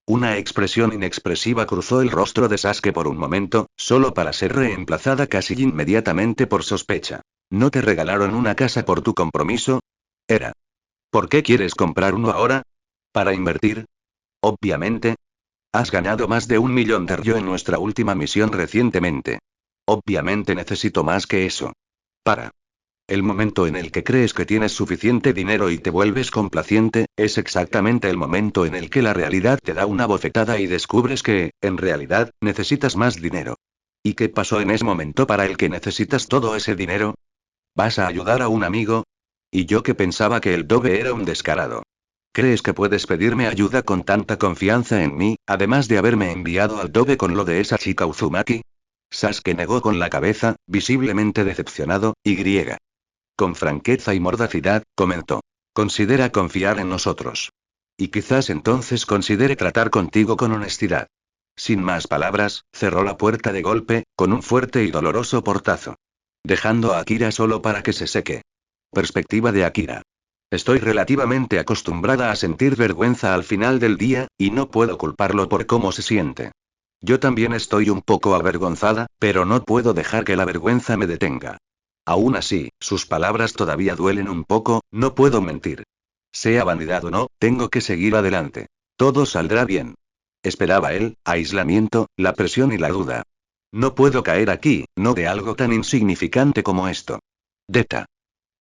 Una expresión inexpresiva cruzó el rostro de Sasuke por un momento, solo para ser reemplazada casi inmediatamente por sospecha. ¿No te regalaron una casa por tu compromiso? Era. ¿Por qué quieres comprar uno ahora? ¿Para invertir? Obviamente. Has ganado más de 1.000.000 de ryo en nuestra última misión recientemente. Obviamente necesito más que eso. Para. El momento en el que crees que tienes suficiente dinero y te vuelves complaciente, es exactamente el momento en el que la realidad te da una bofetada y descubres que, en realidad, necesitas más dinero. ¿Y qué pasó en ese momento para el que necesitas todo ese dinero? ¿Vas a ayudar a un amigo? Y yo que pensaba que el Dobe era un descarado. ¿Crees que puedes pedirme ayuda con tanta confianza en mí, además de haberme enviado al Dobe con lo de esa chica Uzumaki? Sasuke negó con la cabeza, visiblemente decepcionado, y griega. Con franqueza y mordacidad, comentó. Considera confiar en nosotros. Y quizás entonces considere tratar contigo con honestidad. Sin más palabras, cerró la puerta de golpe, con un fuerte y doloroso portazo. Dejando a Akira solo para que se seque. Perspectiva de Akira. Estoy relativamente acostumbrada a sentir vergüenza al final del día, y no puedo culparlo por cómo se siente. Yo también estoy un poco avergonzada, pero no puedo dejar que la vergüenza me detenga. Aún así, sus palabras todavía duelen un poco, no puedo mentir. Sea vanidad o no, tengo que seguir adelante. Todo saldrá bien. Esperaba él, aislamiento, la presión y la duda. No puedo caer aquí, no de algo tan insignificante como esto. Deta.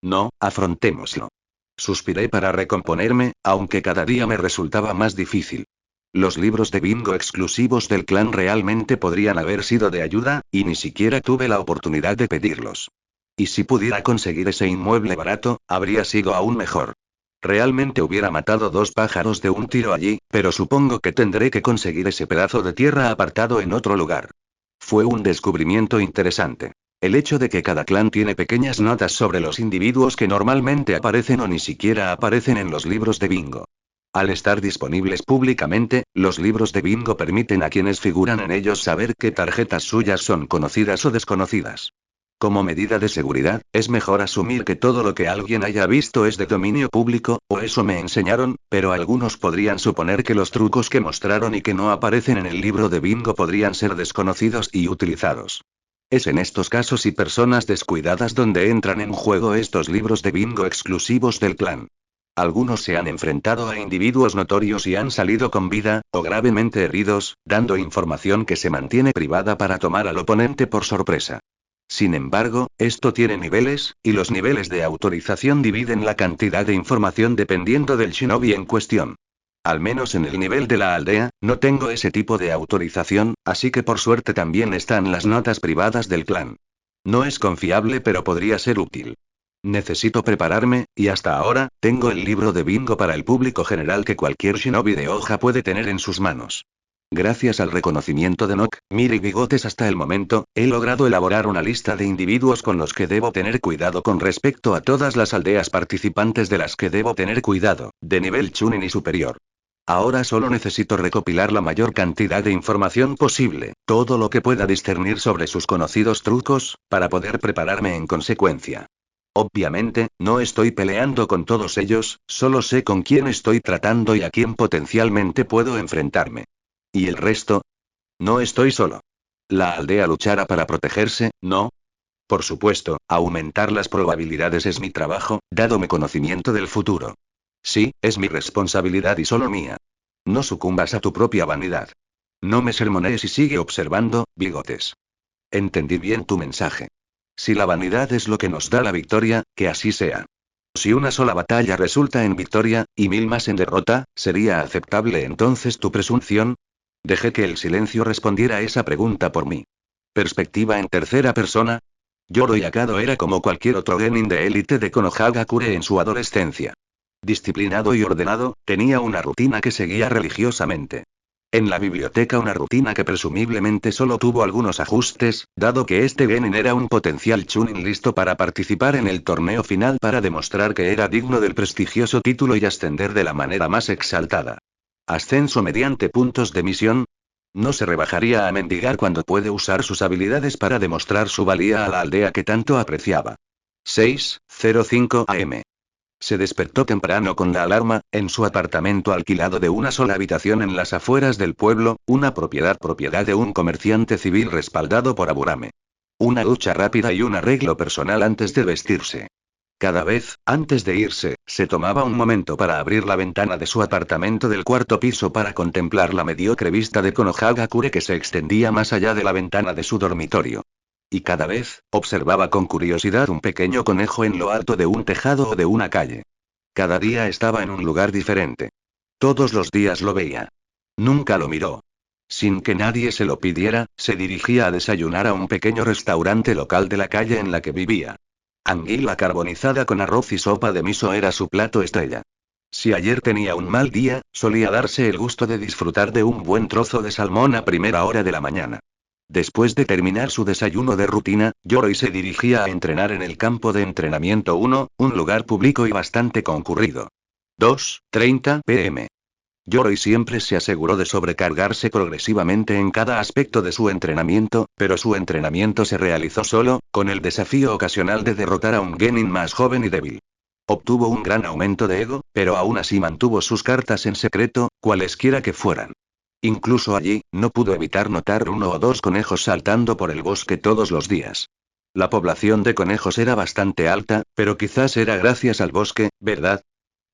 No, afrontémoslo. Suspiré para recomponerme, aunque cada día me resultaba más difícil. Los libros de bingo exclusivos del clan realmente podrían haber sido de ayuda, y ni siquiera tuve la oportunidad de pedirlos. Y si pudiera conseguir ese inmueble barato, habría sido aún mejor. Realmente hubiera matado dos pájaros de un tiro allí, pero supongo que tendré que conseguir ese pedazo de tierra apartado en otro lugar. Fue un descubrimiento interesante. El hecho de que cada clan tiene pequeñas notas sobre los individuos que normalmente aparecen o ni siquiera aparecen en los libros de bingo. Al estar disponibles públicamente, los libros de bingo permiten a quienes figuran en ellos saber qué tarjetas suyas son conocidas o desconocidas. Como medida de seguridad, es mejor asumir que todo lo que alguien haya visto es de dominio público, o eso me enseñaron, pero algunos podrían suponer que los trucos que mostraron y que no aparecen en el libro de bingo podrían ser desconocidos y utilizados. Es en estos casos y personas descuidadas donde entran en juego estos libros de bingo exclusivos del clan. Algunos se han enfrentado a individuos notorios y han salido con vida, o gravemente heridos, dando información que se mantiene privada para tomar al oponente por sorpresa. Sin embargo, esto tiene niveles, y los niveles de autorización dividen la cantidad de información dependiendo del shinobi en cuestión. Al menos en el nivel de la aldea, no tengo ese tipo de autorización, así que por suerte también están las notas privadas del clan. No es confiable pero podría ser útil. Necesito prepararme, y hasta ahora, tengo el libro de bingo para el público general que cualquier shinobi de hoja puede tener en sus manos. Gracias al reconocimiento de Nock, Mir y Bigotes hasta el momento, he logrado elaborar una lista de individuos con los que debo tener cuidado con respecto a todas las aldeas participantes de las que debo tener cuidado, de nivel Chunin y superior. Ahora solo necesito recopilar la mayor cantidad de información posible, todo lo que pueda discernir sobre sus conocidos trucos, para poder prepararme en consecuencia. Obviamente, no estoy peleando con todos ellos, solo sé con quién estoy tratando y a quién potencialmente puedo enfrentarme. ¿Y el resto? No estoy solo. ¿La aldea luchará para protegerse, no? Por supuesto, aumentar las probabilidades es mi trabajo, dado mi conocimiento del futuro. Sí, es mi responsabilidad y solo mía. No sucumbas a tu propia vanidad. No me sermonees y sigue observando, Bigotes. Entendí bien tu mensaje. Si la vanidad es lo que nos da la victoria, que así sea. Si una sola batalla resulta en victoria, y 1000 más en derrota, ¿sería aceptable entonces tu presunción? Dejé que el silencio respondiera a esa pregunta por mí. Perspectiva en tercera persona. Yoro Yakado era como cualquier otro genin de élite de Konohagakure en su adolescencia. Disciplinado y ordenado, tenía una rutina que seguía religiosamente. En la biblioteca una rutina que presumiblemente solo tuvo algunos ajustes, dado que este genin era un potencial chunin listo para participar en el torneo final para demostrar que era digno del prestigioso título y ascender de la manera más exaltada. Ascenso mediante puntos de misión. No se rebajaría a mendigar cuando puede usar sus habilidades para demostrar su valía a la aldea que tanto apreciaba. 6:05 am. Se despertó temprano con la alarma, en su apartamento alquilado de una sola habitación en las afueras del pueblo, una propiedad de un comerciante civil respaldado por Aburame. Una ducha rápida y un arreglo personal antes de vestirse. Cada vez, antes de irse, se tomaba un momento para abrir la ventana de su apartamento del cuarto piso para contemplar la mediocre vista de Konohagakure que se extendía más allá de la ventana de su dormitorio. Y cada vez, observaba con curiosidad un pequeño conejo en lo alto de un tejado o de una calle. Cada día estaba en un lugar diferente. Todos los días lo veía. Nunca lo miró. Sin que nadie se lo pidiera, se dirigía a desayunar a un pequeño restaurante local de la calle en la que vivía. Anguila carbonizada con arroz y sopa de miso era su plato estrella. Si ayer tenía un mal día, solía darse el gusto de disfrutar de un buen trozo de salmón a primera hora de la mañana. Después de terminar su desayuno de rutina, Yoroi se dirigía a entrenar en el campo de entrenamiento 1, un lugar público y bastante concurrido. 2:30 p.m. Yoroi siempre se aseguró de sobrecargarse progresivamente en cada aspecto de su entrenamiento, pero su entrenamiento se realizó solo, con el desafío ocasional de derrotar a un genin más joven y débil. Obtuvo un gran aumento de ego, pero aún así mantuvo sus cartas en secreto, cualesquiera que fueran. Incluso allí, no pudo evitar notar uno o dos conejos saltando por el bosque todos los días. La población de conejos era bastante alta, pero quizás era gracias al bosque, ¿verdad?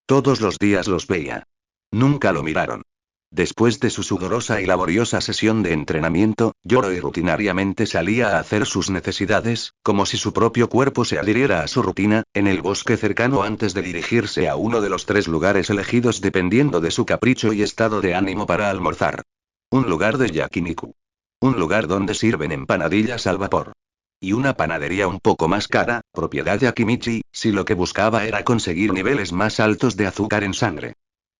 Todos los días los veía. Nunca lo miraron. Después de su sudorosa y laboriosa sesión de entrenamiento, Yoroi rutinariamente salía a hacer sus necesidades, como si su propio cuerpo se adhiriera a su rutina, en el bosque cercano antes de dirigirse a uno de los 3 lugares elegidos dependiendo de su capricho y estado de ánimo para almorzar. Un lugar de yakiniku. Un lugar donde sirven empanadillas al vapor. Y una panadería un poco más cara, propiedad de Akimichi, si lo que buscaba era conseguir niveles más altos de azúcar en sangre.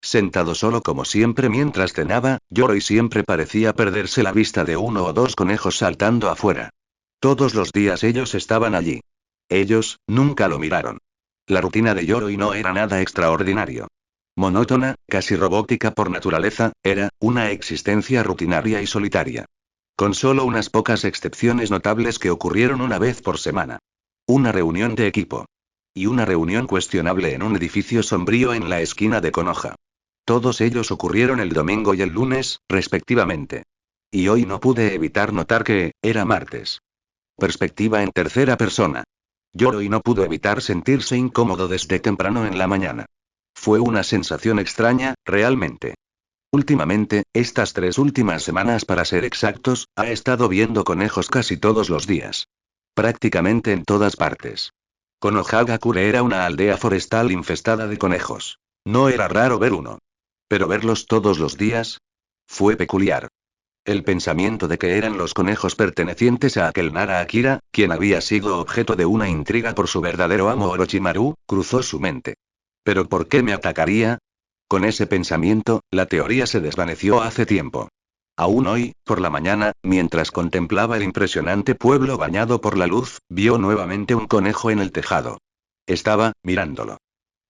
Sentado solo como siempre mientras cenaba, Yoroi siempre parecía perderse la vista de uno o dos conejos saltando afuera. Todos los días ellos estaban allí. Ellos, nunca lo miraron. La rutina de Yoroi no era nada extraordinario. Monótona, casi robótica por naturaleza, era una existencia rutinaria y solitaria. Con solo unas pocas excepciones notables que ocurrieron una vez por semana. Una reunión de equipo. Y una reunión cuestionable en un edificio sombrío en la esquina de Konoha. Todos ellos ocurrieron el domingo y el lunes, respectivamente. Y hoy no pude evitar notar que, era martes. Perspectiva en tercera persona. Yoroi no pudo evitar sentirse incómodo desde temprano en la mañana. Fue una sensación extraña, realmente. Últimamente, estas 3 últimas semanas para ser exactos, ha estado viendo conejos casi todos los días. Prácticamente en todas partes. Konohagakure era una aldea forestal infestada de conejos. No era raro ver uno. Pero verlos todos los días fue peculiar. El pensamiento de que eran los conejos pertenecientes a aquel Nara Akira, quien había sido objeto de una intriga por su verdadero amo Orochimaru, cruzó su mente. ¿Pero por qué me atacaría? Con ese pensamiento, la teoría se desvaneció hace tiempo. Aún hoy, por la mañana, mientras contemplaba el impresionante pueblo bañado por la luz, vio nuevamente un conejo en el tejado. Estaba, mirándolo.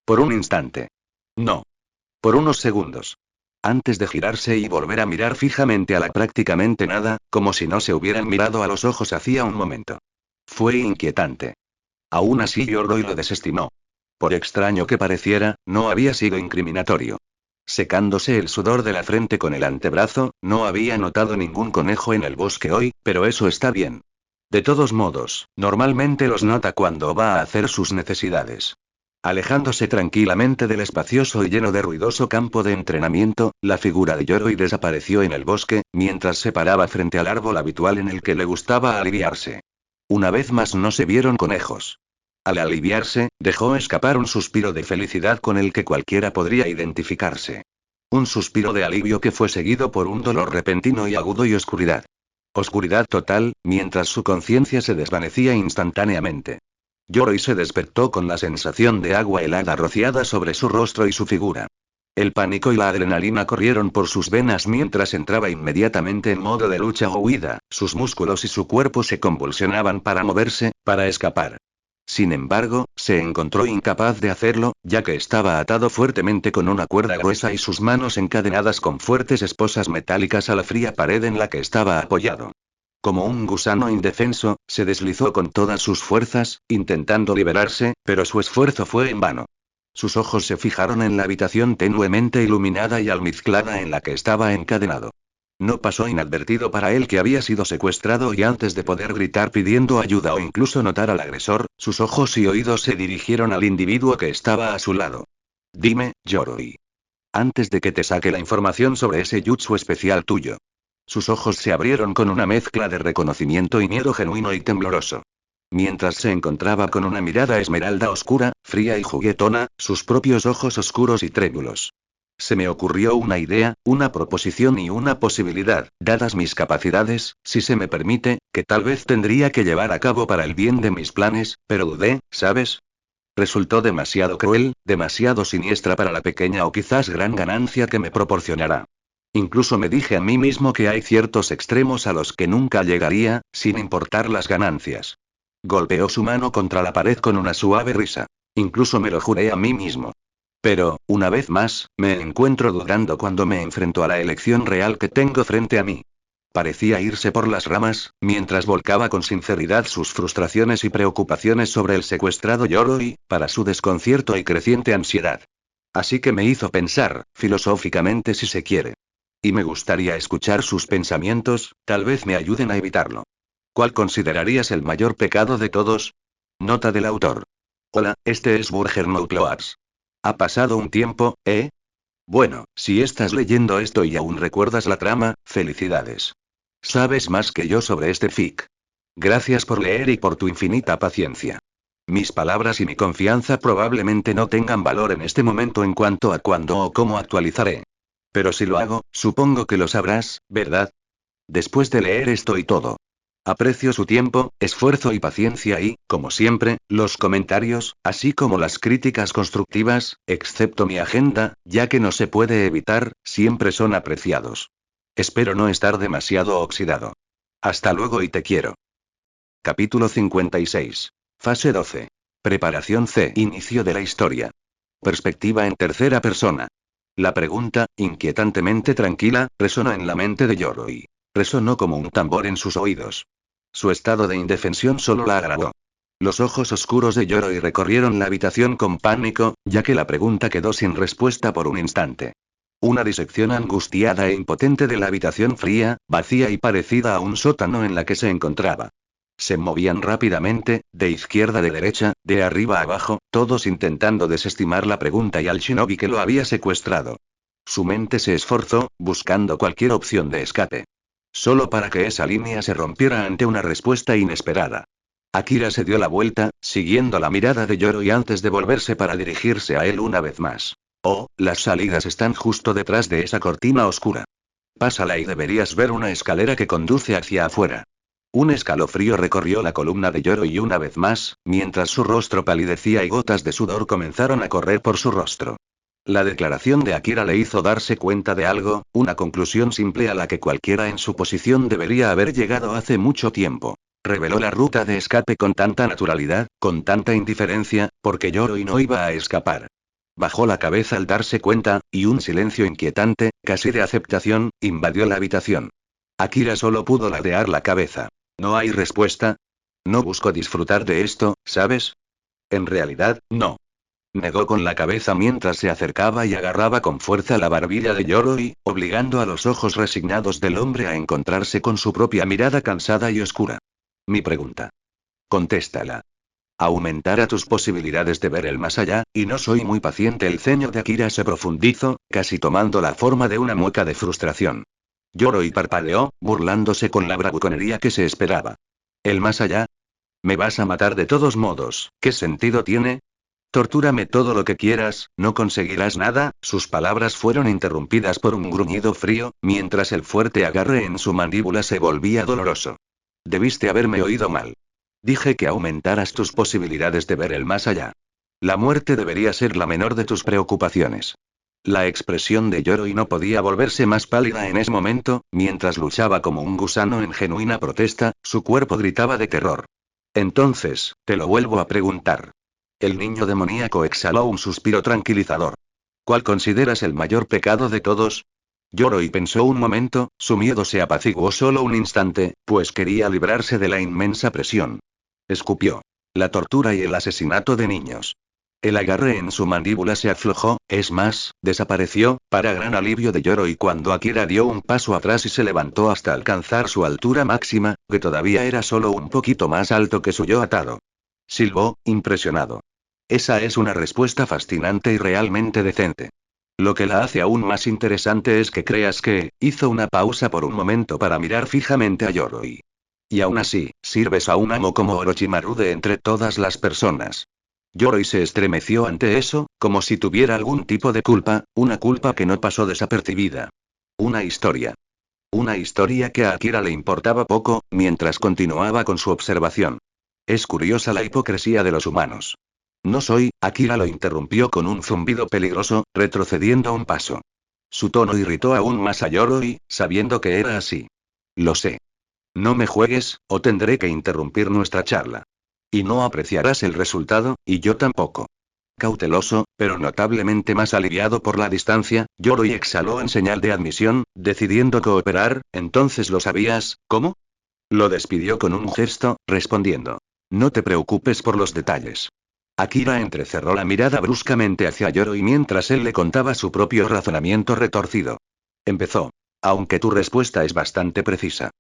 Por un instante. No. Por unos segundos. Antes de girarse y volver a mirar fijamente a la prácticamente nada, como si no se hubieran mirado a los ojos hacía un momento. Fue inquietante. Aún así Yoroi lo desestimó. Por extraño que pareciera, no había sido incriminatorio. Secándose el sudor de la frente con el antebrazo, no había notado ningún conejo en el bosque hoy, pero eso está bien. De todos modos, normalmente los nota cuando va a hacer sus necesidades. Alejándose tranquilamente del espacioso y lleno de ruidoso campo de entrenamiento, la figura de Yoroi desapareció en el bosque, mientras se paraba frente al árbol habitual en el que le gustaba aliviarse. Una vez más no se vieron conejos. Al aliviarse, dejó escapar un suspiro de felicidad con el que cualquiera podría identificarse. Un suspiro de alivio que fue seguido por un dolor repentino y agudo y oscuridad. Oscuridad total, mientras su conciencia se desvanecía instantáneamente. Yoroi se despertó con la sensación de agua helada rociada sobre su rostro y su figura. El pánico y la adrenalina corrieron por sus venas mientras entraba inmediatamente en modo de lucha o huida, sus músculos y su cuerpo se convulsionaban para moverse, para escapar. Sin embargo, se encontró incapaz de hacerlo, ya que estaba atado fuertemente con una cuerda gruesa y sus manos encadenadas con fuertes esposas metálicas a la fría pared en la que estaba apoyado. Como un gusano indefenso, se deslizó con todas sus fuerzas, intentando liberarse, pero su esfuerzo fue en vano. Sus ojos se fijaron en la habitación tenuemente iluminada y almizclada en la que estaba encadenado. No pasó inadvertido para él que había sido secuestrado y antes de poder gritar pidiendo ayuda o incluso notar al agresor, sus ojos y oídos se dirigieron al individuo que estaba a su lado. Dime, Yoroi. Antes de que te saque la información sobre ese jutsu especial tuyo. Sus ojos se abrieron con una mezcla de reconocimiento y miedo genuino y tembloroso. Mientras se encontraba con una mirada esmeralda oscura, fría y juguetona, sus propios ojos oscuros y trémulos. Se me ocurrió una idea, una proposición y una posibilidad, dadas mis capacidades, si se me permite, que tal vez tendría que llevar a cabo para el bien de mis planes, pero dudé, ¿sabes? Resultó demasiado cruel, demasiado siniestra para la pequeña o quizás gran ganancia que me proporcionará. Incluso me dije a mí mismo que hay ciertos extremos a los que nunca llegaría, sin importar las ganancias. Golpeó su mano contra la pared con una suave risa. Incluso me lo juré a mí mismo. Pero, una vez más, me encuentro dudando cuando me enfrento a la elección real que tengo frente a mí. Parecía irse por las ramas, mientras volcaba con sinceridad sus frustraciones y preocupaciones sobre el secuestrado Yoroi, para su desconcierto y creciente ansiedad. Así que me hizo pensar, filosóficamente si se quiere. Y me gustaría escuchar sus pensamientos, tal vez me ayuden a evitarlo. ¿Cuál considerarías el mayor pecado de todos? Nota del autor. Hola, este es Burger Noutloars. Ha pasado un tiempo, ¿eh? Bueno, si estás leyendo esto y aún recuerdas la trama, felicidades. Sabes más que yo sobre este fic. Gracias por leer y por tu infinita paciencia. Mis palabras y mi confianza probablemente no tengan valor en este momento en cuanto a cuándo o cómo actualizaré. Pero si lo hago, supongo que lo sabrás, ¿verdad? Después de leer esto y todo. Aprecio su tiempo, esfuerzo y paciencia y, como siempre, los comentarios, así como las críticas constructivas, excepto mi agenda, ya que no se puede evitar, siempre son apreciados. Espero no estar demasiado oxidado. Hasta luego y te quiero. Capítulo 56. Fase 12. Preparación C. Inicio de la historia. Perspectiva en tercera persona. La pregunta, inquietantemente tranquila, resonó en la mente de Yoroi. Resonó como un tambor en sus oídos. Su estado de indefensión solo la agravó. Los ojos oscuros de Yoroi recorrieron la habitación con pánico, ya que la pregunta quedó sin respuesta por un instante. Una disección angustiada e impotente de la habitación fría, vacía y parecida a un sótano en la que se encontraba. Se movían rápidamente, de izquierda a derecha, de arriba a abajo, todos intentando desestimar la pregunta y al shinobi que lo había secuestrado. Su mente se esforzó, buscando cualquier opción de escape. Solo para que esa línea se rompiera ante una respuesta inesperada. Akira se dio la vuelta, siguiendo la mirada de Yoroi antes de volverse para dirigirse a él una vez más. Oh, las salidas están justo detrás de esa cortina oscura. Pásala y deberías ver una escalera que conduce hacia afuera. Un escalofrío recorrió la columna de Yoroi una vez más, mientras su rostro palidecía y gotas de sudor comenzaron a correr por su rostro. La declaración de Akira le hizo darse cuenta de algo, una conclusión simple a la que cualquiera en su posición debería haber llegado hace mucho tiempo. Reveló la ruta de escape con tanta naturalidad, con tanta indiferencia, porque Yoroi no iba a escapar. Bajó la cabeza al darse cuenta, y un silencio inquietante, casi de aceptación, invadió la habitación. Akira solo pudo ladear la cabeza. ¿No hay respuesta? No busco disfrutar de esto, ¿sabes? En realidad, no. Negó con la cabeza mientras se acercaba y agarraba con fuerza la barbilla de Yoroi, obligando a los ojos resignados del hombre a encontrarse con su propia mirada cansada y oscura. Mi pregunta. Contéstala. Aumentará tus posibilidades de ver el más allá, y no soy muy paciente. El ceño de Akira se profundizó, casi tomando la forma de una mueca de frustración. Yoroi parpadeó, burlándose con la bravuconería que se esperaba. ¿El más allá? ¿Me vas a matar de todos modos? ¿Qué sentido tiene? Tortúrame todo lo que quieras, no conseguirás nada. Sus palabras fueron interrumpidas por un gruñido frío, mientras el fuerte agarre en su mandíbula se volvía doloroso. Debiste haberme oído mal. Dije que aumentaras tus posibilidades de ver el más allá. La muerte debería ser la menor de tus preocupaciones. La expresión de Yoroi no podía volverse más pálida en ese momento, mientras luchaba como un gusano en genuina protesta, su cuerpo gritaba de terror. Entonces, te lo vuelvo a preguntar. El niño demoníaco exhaló un suspiro tranquilizador. ¿Cuál consideras el mayor pecado de todos? Yoroi pensó un momento, su miedo se apaciguó solo un instante, pues quería librarse de la inmensa presión. Escupió. La tortura y el asesinato de niños. El agarre en su mandíbula se aflojó, es más, desapareció, para gran alivio de Yoroi cuando Akira dio un paso atrás y se levantó hasta alcanzar su altura máxima, que todavía era solo un poquito más alto que su yo atado. Silbó, impresionado. Esa es una respuesta fascinante y realmente decente. Lo que la hace aún más interesante es que creas que, hizo una pausa por un momento para mirar fijamente a Yoroi. Y aún así, sirves a un amo como Orochimaru de entre todas las personas. Yoroi se estremeció ante eso, como si tuviera algún tipo de culpa, una culpa que no pasó desapercibida. Una historia. Una historia que a Akira le importaba poco, mientras continuaba con su observación. Es curiosa la hipocresía de los humanos. No soy, Akira lo interrumpió con un zumbido peligroso, retrocediendo un paso. Su tono irritó aún más a Yoroi, sabiendo que era así. Lo sé. No me juegues, o tendré que interrumpir nuestra charla. Y no apreciarás el resultado, y yo tampoco. Cauteloso, pero notablemente más aliviado por la distancia, Yoroi exhaló en señal de admisión, decidiendo cooperar. Entonces lo sabías, ¿cómo? Lo despidió con un gesto, respondiendo. No te preocupes por los detalles. Akira entrecerró la mirada bruscamente hacia Yoroi mientras él le contaba su propio razonamiento retorcido. Empezó. Aunque tu respuesta es bastante precisa.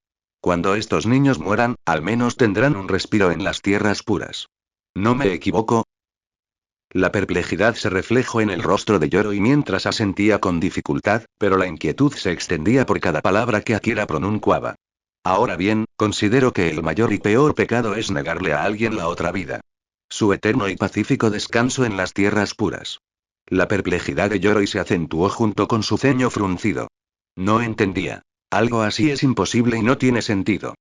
Cuando estos niños mueran, al menos tendrán un respiro en las tierras puras. ¿No me equivoco? La perplejidad se reflejó en el rostro de Yoroi mientras asentía con dificultad, pero la inquietud se extendía por cada palabra que Akira pronunciaba. Ahora bien, considero que el mayor y peor pecado es negarle a alguien la otra vida. Su eterno y pacífico descanso en las tierras puras. La perplejidad de Yoroi se acentuó junto con su ceño fruncido. No entendía. Algo así es imposible y no tiene sentido.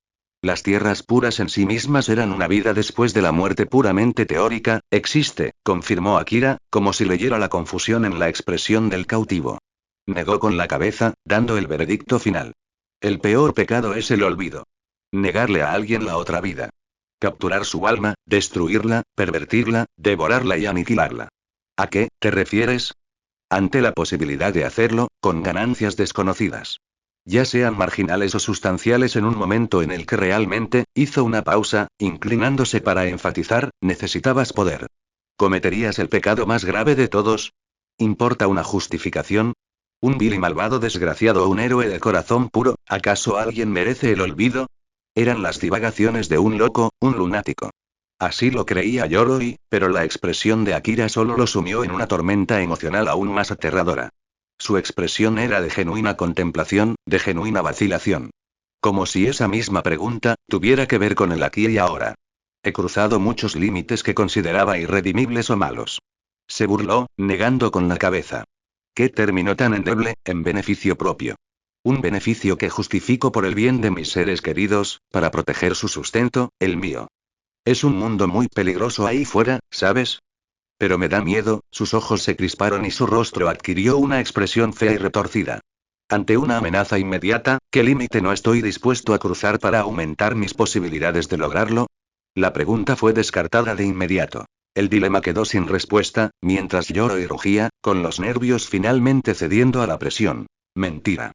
Las tierras puras en sí mismas eran una vida después de la muerte puramente teórica, existe, confirmó Akira, como si leyera la confusión en la expresión del cautivo. Negó con la cabeza, dando el veredicto final. El peor pecado es el olvido. Negarle a alguien la otra vida. Capturar su alma, destruirla, pervertirla, devorarla y aniquilarla. ¿A qué te refieres? Ante la posibilidad de hacerlo, con ganancias desconocidas. Ya sean marginales o sustanciales en un momento en el que realmente, hizo una pausa, inclinándose para enfatizar, necesitabas poder. ¿Cometerías el pecado más grave de todos? ¿Importa una justificación? ¿Un vil y malvado desgraciado o un héroe de corazón puro? ¿Acaso alguien merece el olvido? Eran las divagaciones de un loco, un lunático. Así lo creía Yoroi, pero la expresión de Akira solo lo sumió en una tormenta emocional aún más aterradora. Su expresión era de genuina contemplación, de genuina vacilación. Como si esa misma pregunta tuviera que ver con el aquí y ahora. He cruzado muchos límites que consideraba irredimibles o malos. Se burló, negando con la cabeza. ¿Qué término tan endeble, en beneficio propio? Un beneficio que justifico por el bien de mis seres queridos, para proteger su sustento, el mío. Es un mundo muy peligroso ahí fuera, ¿sabes? Pero me da miedo, sus ojos se crisparon y su rostro adquirió una expresión fea y retorcida. Ante una amenaza inmediata, ¿qué límite no estoy dispuesto a cruzar para aumentar mis posibilidades de lograrlo? La pregunta fue descartada de inmediato. El dilema quedó sin respuesta, mientras Yoroi rugía, con los nervios finalmente cediendo a la presión. Mentira.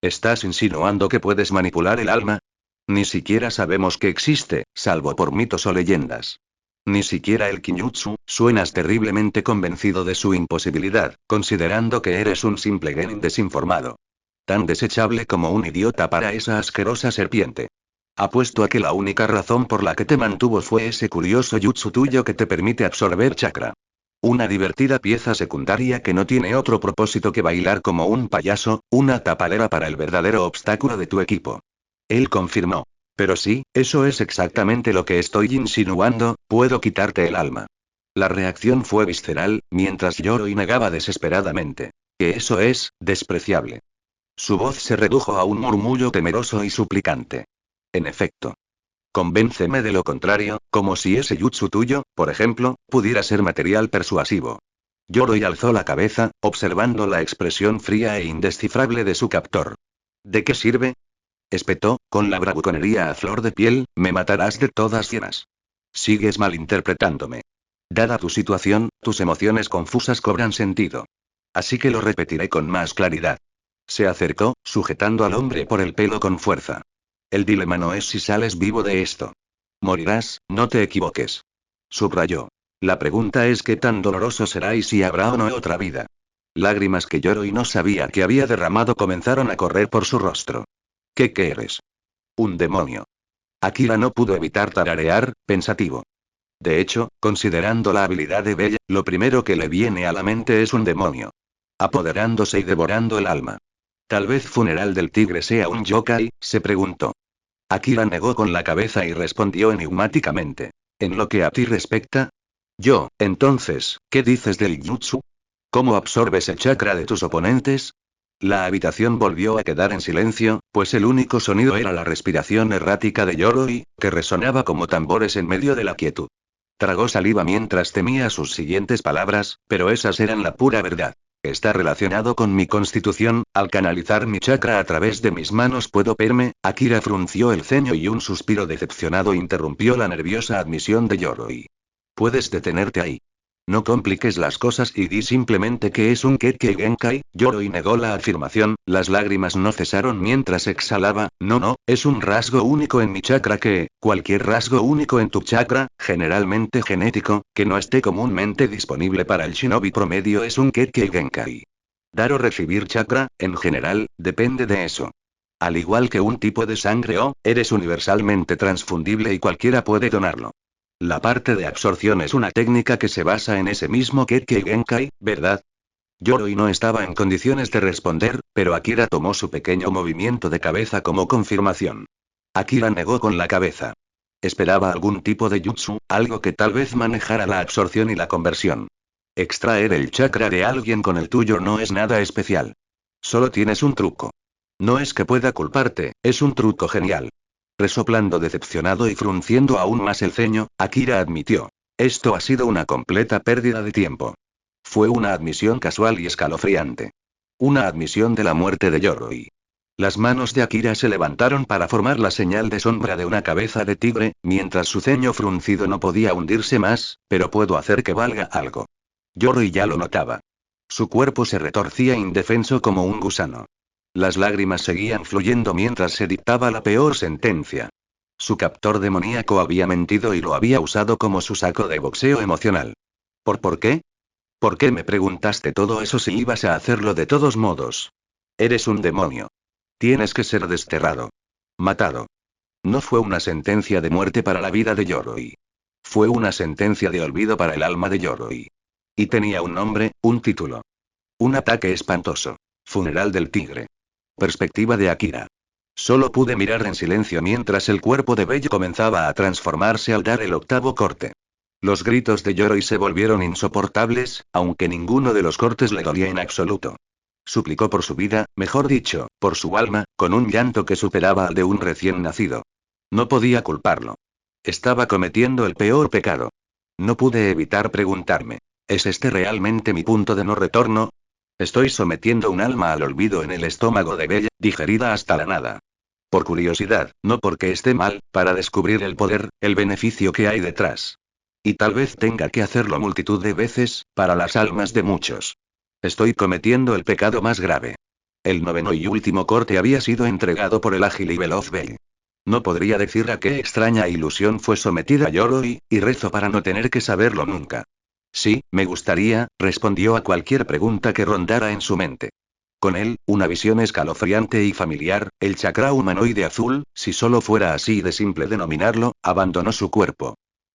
¿Estás insinuando que puedes manipular el alma? Ni siquiera sabemos que existe, salvo por mitos o leyendas. Ni siquiera el Kinyutsu, suenas terriblemente convencido de su imposibilidad, considerando que eres un simple genin desinformado. Tan desechable como un idiota para esa asquerosa serpiente. Apuesto a que la única razón por la que te mantuvo fue ese curioso jutsu tuyo que te permite absorber chakra. Una divertida pieza secundaria que no tiene otro propósito que bailar como un payaso, una tapadera para el verdadero obstáculo de tu equipo. Él confirmó. Pero sí, eso es exactamente lo que estoy insinuando, puedo quitarte el alma. La reacción fue visceral, mientras Yoroi negaba desesperadamente. Que eso es, despreciable. Su voz se redujo a un murmullo temeroso y suplicante. En efecto. Convénceme de lo contrario, como si ese jutsu tuyo, por ejemplo, pudiera ser material persuasivo. Yoroi alzó la cabeza, observando la expresión fría e indescifrable de su captor. ¿De qué sirve? Espetó, con la bravuconería a flor de piel, me matarás de todas llenas. Sigues malinterpretándome. Dada tu situación, tus emociones confusas cobran sentido. Así que lo repetiré con más claridad. Se acercó, sujetando al hombre por el pelo con fuerza. El dilema no es si sales vivo de esto. Morirás, no te equivoques. Subrayó. La pregunta es qué tan doloroso será y si habrá o no otra vida. Lágrimas que lloró y no sabía que había derramado comenzaron a correr por su rostro. ¿Qué eres? Un demonio. Akira no pudo evitar tararear, pensativo. De hecho, considerando la habilidad de Bella, lo primero que le viene a la mente es un demonio. Apoderándose y devorando el alma. Tal vez Funeral del Tigre sea un yokai, se preguntó. Akira negó con la cabeza y respondió enigmáticamente. En lo que a ti respecta. Yo, entonces, ¿qué dices del jutsu? ¿Cómo absorbes el chakra de tus oponentes? La habitación volvió a quedar en silencio, pues el único sonido era la respiración errática de Yoroi, que resonaba como tambores en medio de la quietud. Tragó saliva mientras temía sus siguientes palabras, pero esas eran la pura verdad. Está relacionado con mi constitución, al canalizar mi chakra a través de mis manos puedo verme. Akira frunció el ceño y un suspiro decepcionado interrumpió la nerviosa admisión de Yoroi. Puedes detenerte ahí. No compliques las cosas y di simplemente que es un Kekkei Genkai. Yoroi negó la afirmación, las lágrimas no cesaron mientras exhalaba. No, es un rasgo único en mi chakra que, cualquier rasgo único en tu chakra, generalmente genético, que no esté comúnmente disponible para el shinobi promedio es un Kekkei Genkai. Dar o recibir chakra, en general, depende de eso. Al igual que un tipo de sangre eres universalmente transfundible y cualquiera puede donarlo. La parte de absorción es una técnica que se basa en ese mismo Kekkei Genkai, ¿verdad? Yoroi no estaba en condiciones de responder, pero Akira tomó su pequeño movimiento de cabeza como confirmación. Akira negó con la cabeza. Esperaba algún tipo de jutsu, algo que tal vez manejara la absorción y la conversión. Extraer el chakra de alguien con el tuyo no es nada especial. Solo tienes un truco. No es que pueda culparte, es un truco genial. Resoplando decepcionado y frunciendo aún más el ceño, Akira admitió. Esto ha sido una completa pérdida de tiempo. Fue una admisión casual y escalofriante. Una admisión de la muerte de Yoroi. Las manos de Akira se levantaron para formar la señal de sombra de una cabeza de tigre, mientras su ceño fruncido no podía hundirse más, pero puedo hacer que valga algo. Yoroi ya lo notaba. Su cuerpo se retorcía indefenso como un gusano. Las lágrimas seguían fluyendo mientras se dictaba la peor sentencia. Su captor demoníaco había mentido y lo había usado como su saco de boxeo emocional. ¿Por qué? ¿Por qué me preguntaste todo eso si ibas a hacerlo de todos modos? Eres un demonio. Tienes que ser desterrado. Matado. No fue una sentencia de muerte para la vida de Yoroi. Fue una sentencia de olvido para el alma de Yoroi. Y tenía un nombre, un título. Un ataque espantoso. Funeral del tigre. Perspectiva de Akira. Solo pude mirar en silencio mientras el cuerpo de Bello comenzaba a transformarse al dar el octavo corte. Los gritos de Yoroi se volvieron insoportables, aunque ninguno de los cortes le dolía en absoluto. Suplicó por su vida, mejor dicho, por su alma, con un llanto que superaba al de un recién nacido. No podía culparlo. Estaba cometiendo el peor pecado. No pude evitar preguntarme, ¿es este realmente mi punto de no retorno? Estoy sometiendo un alma al olvido en el estómago de Bella, digerida hasta la nada. Por curiosidad, no porque esté mal, para descubrir el poder, el beneficio que hay detrás. Y tal vez tenga que hacerlo multitud de veces, para las almas de muchos. Estoy cometiendo el pecado más grave. El noveno y último corte había sido entregado por el ágil y veloz Bell. No podría decir a qué extraña ilusión fue sometida Yoroi, y rezo para no tener que saberlo nunca. Sí, me gustaría, respondió a cualquier pregunta que rondara en su mente. Con él, una visión escalofriante y familiar, el chakra humanoide azul, si solo fuera así de simple denominarlo, abandonó su cuerpo.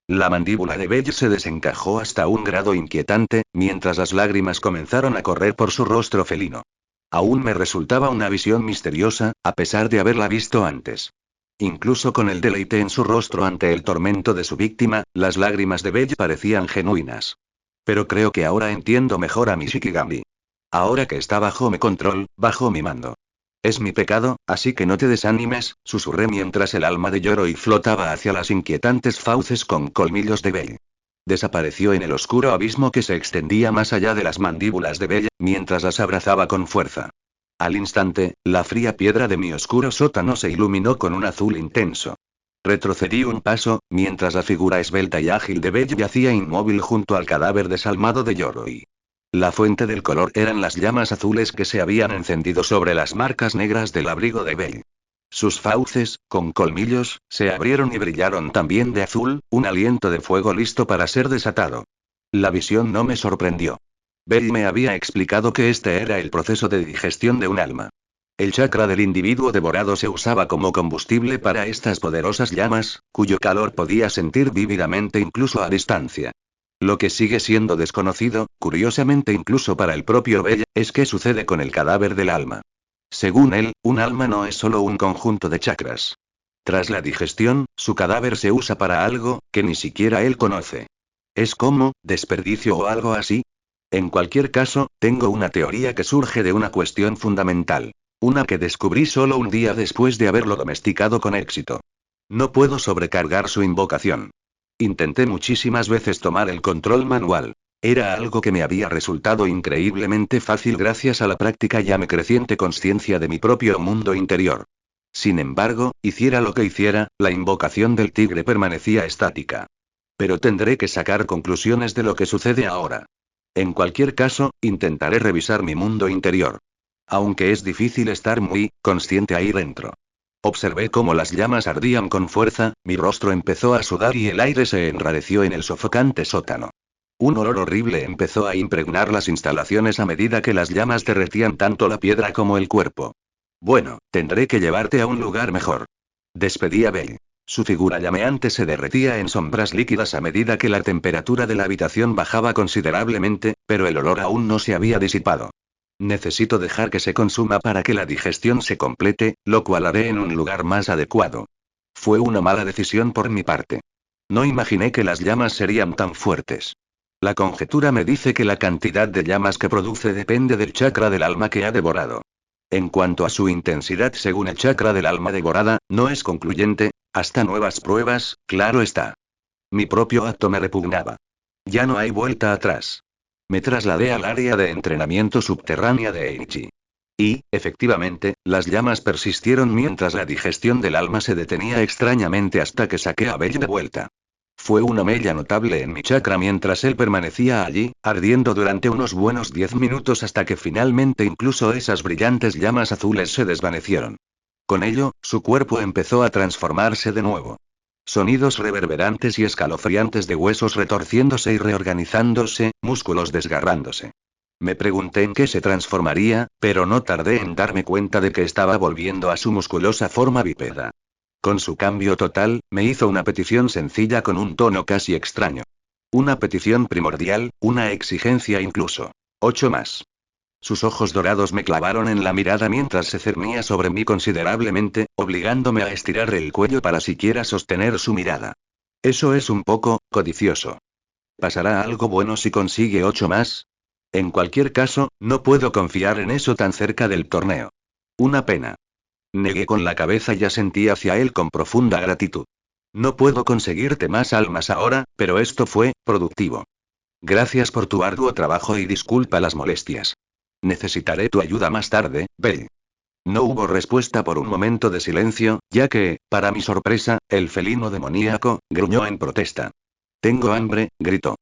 La mandíbula de Bell se desencajó hasta un grado inquietante, mientras las lágrimas comenzaron a correr por su rostro felino. Aún me resultaba una visión misteriosa, a pesar de haberla visto antes. Incluso con el deleite en su rostro ante el tormento de su víctima, las lágrimas de Bell parecían genuinas. Pero creo que ahora entiendo mejor a mi Shikigami. Ahora que está bajo mi control, bajo mi mando. Es mi pecado, así que no te desanimes, susurré mientras el alma de Yoroi flotaba hacia las inquietantes fauces con colmillos de Bell. Desapareció en el oscuro abismo que se extendía más allá de las mandíbulas de Bell, mientras las abrazaba con fuerza. Al instante, la fría piedra de mi oscuro sótano se iluminó con un azul intenso. Retrocedí un paso, mientras la figura esbelta y ágil de Bell yacía inmóvil junto al cadáver desalmado de Yoroi. La fuente del color eran las llamas azules que se habían encendido sobre las marcas negras del abrigo de Bell. Sus fauces, con colmillos, se abrieron y brillaron también de azul, un aliento de fuego listo para ser desatado. La visión no me sorprendió. Bell me había explicado que este era el proceso de digestión de un alma. El chakra del individuo devorado se usaba como combustible para estas poderosas llamas, cuyo calor podía sentir vívidamente incluso a distancia. Lo que sigue siendo desconocido, curiosamente incluso para el propio Bell, es qué sucede con el cadáver del alma. Según él, un alma no es solo un conjunto de chakras. Tras la digestión, su cadáver se usa para algo, que ni siquiera él conoce. ¿Es como, desperdicio o algo así? En cualquier caso, tengo una teoría que surge de una cuestión fundamental. Una que descubrí solo un día después de haberlo domesticado con éxito. No puedo sobrecargar su invocación. Intenté muchísimas veces tomar el control manual. Era algo que me había resultado increíblemente fácil gracias a la práctica y a mi creciente conciencia de mi propio mundo interior. Sin embargo, hiciera lo que hiciera, la invocación del tigre permanecía estática. Pero tendré que sacar conclusiones de lo que sucede ahora. En cualquier caso, intentaré revisar mi mundo interior. Aunque es difícil estar muy consciente ahí dentro. Observé cómo las llamas ardían con fuerza, mi rostro empezó a sudar y el aire se enrareció en el sofocante sótano. Un olor horrible empezó a impregnar las instalaciones a medida que las llamas derretían tanto la piedra como el cuerpo. Bueno, tendré que llevarte a un lugar mejor. Despedí a Belle. Su figura llameante se derretía en sombras líquidas a medida que la temperatura de la habitación bajaba considerablemente, pero el olor aún no se había disipado. Necesito dejar que se consuma para que la digestión se complete, lo cual haré en un lugar más adecuado. Fue una mala decisión por mi parte. No imaginé que las llamas serían tan fuertes. La conjetura me dice que la cantidad de llamas que produce depende del chakra del alma que ha devorado. En cuanto a su intensidad según el chakra del alma devorada, no es concluyente, hasta nuevas pruebas, claro está. Mi propio acto me repugnaba. Ya no hay vuelta atrás. Me trasladé al área de entrenamiento subterránea de Eichi. Y, efectivamente, las llamas persistieron mientras la digestión del alma se detenía extrañamente hasta que saqué a Bell de vuelta. Fue una mella notable en mi chakra mientras él permanecía allí, ardiendo durante unos buenos 10 minutos hasta que finalmente incluso esas brillantes llamas azules se desvanecieron. Con ello, su cuerpo empezó a transformarse de nuevo. Sonidos reverberantes y escalofriantes de huesos retorciéndose y reorganizándose, músculos desgarrándose. Me pregunté en qué se transformaría, pero no tardé en darme cuenta de que estaba volviendo a su musculosa forma bípeda. Con su cambio total, me hizo una petición sencilla con un tono casi extraño. Una petición primordial, una exigencia incluso. 8 más. Sus ojos dorados me clavaron en la mirada mientras se cernía sobre mí considerablemente, obligándome a estirar el cuello para siquiera sostener su mirada. Eso es un poco codicioso. ¿Pasará algo bueno si consigue 8 más? En cualquier caso, no puedo confiar en eso tan cerca del torneo. Una pena. Negué con la cabeza y asentí hacia él con profunda gratitud. No puedo conseguirte más almas ahora, pero esto fue productivo. Gracias por tu arduo trabajo y disculpa las molestias. Necesitaré tu ayuda más tarde, Belle. No hubo respuesta por un momento de silencio, ya que, para mi sorpresa, el felino demoníaco gruñó en protesta. Tengo hambre, gritó.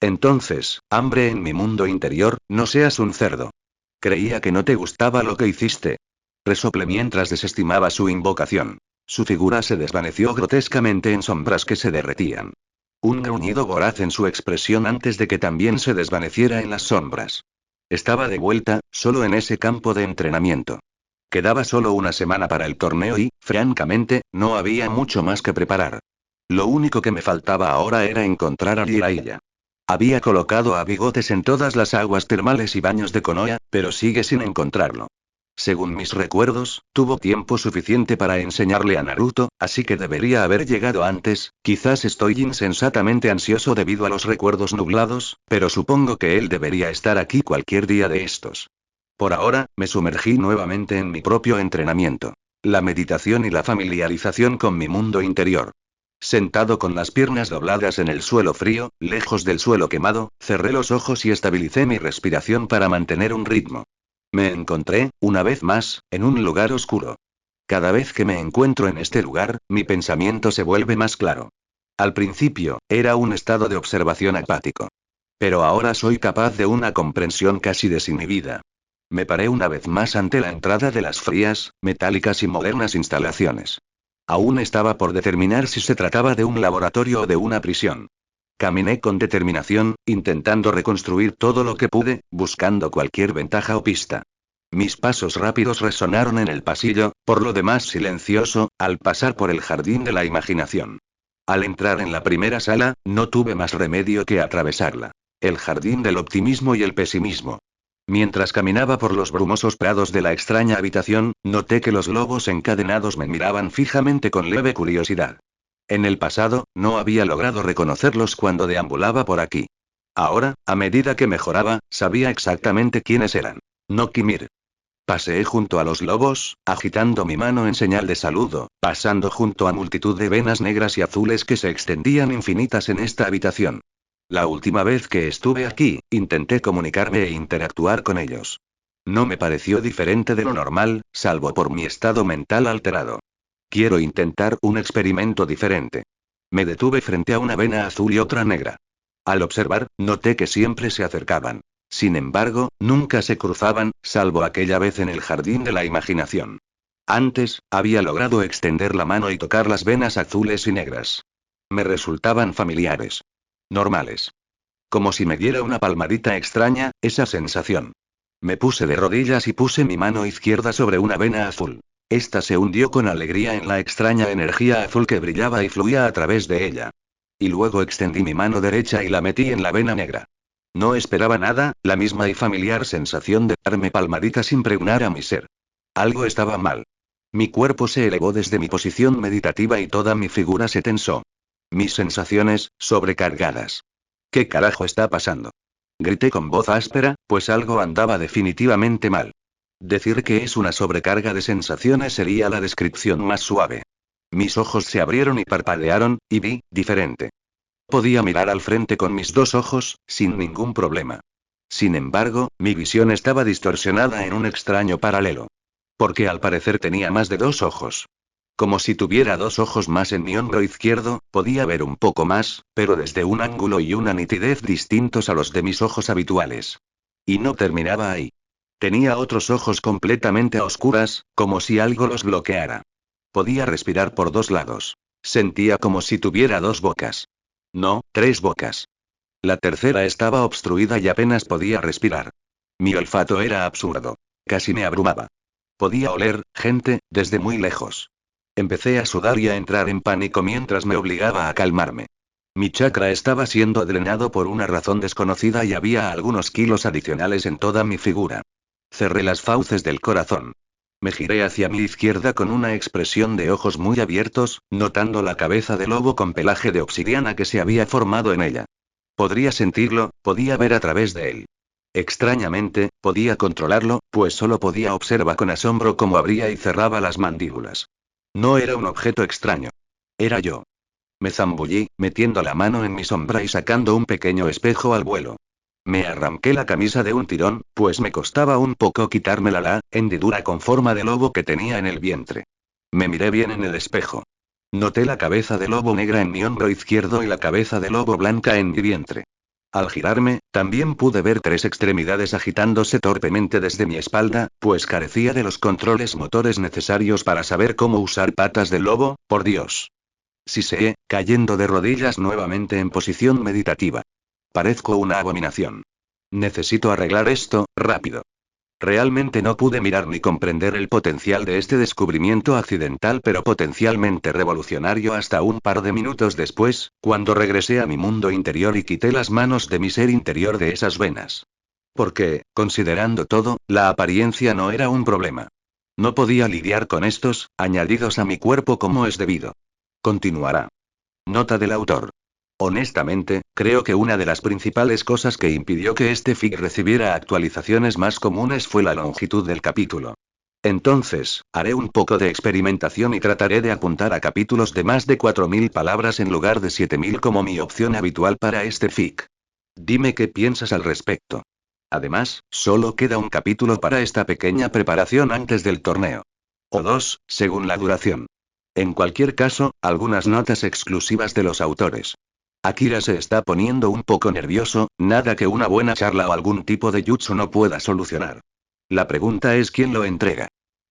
Entonces, hambre en mi mundo interior, no seas un cerdo. Creía que no te gustaba lo que hiciste. Resoplé mientras desestimaba su invocación. Su figura se desvaneció grotescamente en sombras que se derretían. Un gruñido voraz en su expresión antes de que también se desvaneciera en las sombras. Estaba de vuelta, solo en ese campo de entrenamiento. Quedaba solo una semana para el torneo y, francamente, no había mucho más que preparar. Lo único que me faltaba ahora era encontrar a Jiraiya. Había colocado a Bigotes en todas las aguas termales y baños de Konoha, pero sigue sin encontrarlo. Según mis recuerdos, tuvo tiempo suficiente para enseñarle a Naruto, así que debería haber llegado antes. Quizás estoy insensatamente ansioso debido a los recuerdos nublados, pero supongo que él debería estar aquí cualquier día de estos. Por ahora, me sumergí nuevamente en mi propio entrenamiento. La meditación y la familiarización con mi mundo interior. Sentado con las piernas dobladas en el suelo frío, lejos del suelo quemado, cerré los ojos y estabilicé mi respiración para mantener un ritmo. Me encontré, una vez más, en un lugar oscuro. Cada vez que me encuentro en este lugar, mi pensamiento se vuelve más claro. Al principio, era un estado de observación apático. Pero ahora soy capaz de una comprensión casi desinhibida. Me paré una vez más ante la entrada de las frías, metálicas y modernas instalaciones. Aún estaba por determinar si se trataba de un laboratorio o de una prisión. Caminé con determinación, intentando reconstruir todo lo que pude, buscando cualquier ventaja o pista. Mis pasos rápidos resonaron en el pasillo, por lo demás silencioso, al pasar por el jardín de la imaginación. Al entrar en la primera sala, no tuve más remedio que atravesarla. El jardín del optimismo y el pesimismo. Mientras caminaba por los brumosos prados de la extraña habitación, noté que los lobos encadenados me miraban fijamente con leve curiosidad. En el pasado, no había logrado reconocerlos cuando deambulaba por aquí. Ahora, a medida que mejoraba, sabía exactamente quiénes eran. No Kimir. Paseé junto a los lobos, agitando mi mano en señal de saludo, pasando junto a multitud de venas negras y azules que se extendían infinitas en esta habitación. La última vez que estuve aquí, intenté comunicarme e interactuar con ellos. No me pareció diferente de lo normal, salvo por mi estado mental alterado. Quiero intentar un experimento diferente. Me detuve frente a una vena azul y otra negra. Al observar, noté que siempre se acercaban. Sin embargo, nunca se cruzaban, salvo aquella vez en el jardín de la imaginación. Antes, había logrado extender la mano y tocar las venas azules y negras. Me resultaban familiares. Normales. Como si me diera una palmadita extraña, esa sensación. Me puse de rodillas y puse mi mano izquierda sobre una vena azul. Esta se hundió con alegría en la extraña energía azul que brillaba y fluía a través de ella. Y luego extendí mi mano derecha y la metí en la vena negra. No esperaba nada, la misma y familiar sensación de darme palmaditas impregnara mi ser. Algo estaba mal. Mi cuerpo se elevó desde mi posición meditativa y toda mi figura se tensó. Mis sensaciones, sobrecargadas. ¿Qué carajo está pasando? Grité con voz áspera, pues algo andaba definitivamente mal. Decir que es una sobrecarga de sensaciones sería la descripción más suave. Mis ojos se abrieron y parpadearon, y vi, diferente. Podía mirar al frente con mis dos ojos, sin ningún problema. Sin embargo, mi visión estaba distorsionada en un extraño paralelo. Porque al parecer tenía más de dos ojos. Como si tuviera dos ojos más en mi hombro izquierdo, podía ver un poco más, pero desde un ángulo y una nitidez distintos a los de mis ojos habituales. Y no terminaba ahí. Tenía otros ojos completamente a oscuras, como si algo los bloqueara. Podía respirar por dos lados. Sentía como si tuviera dos bocas. No, tres bocas. La tercera estaba obstruida y apenas podía respirar. Mi olfato era absurdo. Casi me abrumaba. Podía oler gente, desde muy lejos. Empecé a sudar y a entrar en pánico mientras me obligaba a calmarme. Mi chakra estaba siendo drenado por una razón desconocida y había algunos kilos adicionales en toda mi figura. Cerré las fauces del corazón. Me giré hacia mi izquierda con una expresión de ojos muy abiertos, notando la cabeza de lobo con pelaje de obsidiana que se había formado en ella. Podría sentirlo, podía ver a través de él. Extrañamente, podía controlarlo, pues solo podía observar con asombro cómo abría y cerraba las mandíbulas. No era un objeto extraño. Era yo. Me zambullí, metiendo la mano en mi sombra y sacando un pequeño espejo al vuelo. Me arranqué la camisa de un tirón, pues me costaba un poco quitármela la hendidura con forma de lobo que tenía en el vientre. Me miré bien en el espejo. Noté la cabeza de lobo negra en mi hombro izquierdo y la cabeza de lobo blanca en mi vientre. Al girarme, también pude ver tres extremidades agitándose torpemente desde mi espalda, pues carecía de los controles motores necesarios para saber cómo usar patas de lobo, por Dios. Siseé, cayendo de rodillas nuevamente en posición meditativa. Parezco una abominación. Necesito arreglar esto, rápido. Realmente no pude mirar ni comprender el potencial de este descubrimiento accidental pero potencialmente revolucionario hasta un par de minutos después, cuando regresé a mi mundo interior y quité las manos de mi ser interior de esas venas. Porque, considerando todo, la apariencia no era un problema. No podía lidiar con estos, añadidos a mi cuerpo como es debido. Continuará. Nota del autor. Honestamente, creo que una de las principales cosas que impidió que este FIC recibiera actualizaciones más comunes fue la longitud del capítulo. Entonces, haré un poco de experimentación y trataré de apuntar a capítulos de más de 4000 palabras en lugar de 7000 como mi opción habitual para este FIC. Dime qué piensas al respecto. Además, solo queda un capítulo para esta pequeña preparación antes del torneo. O dos, según la duración. En cualquier caso, algunas notas exclusivas de los autores. Akira se está poniendo un poco nervioso, nada que una buena charla o algún tipo de jutsu no pueda solucionar. La pregunta es quién lo entrega.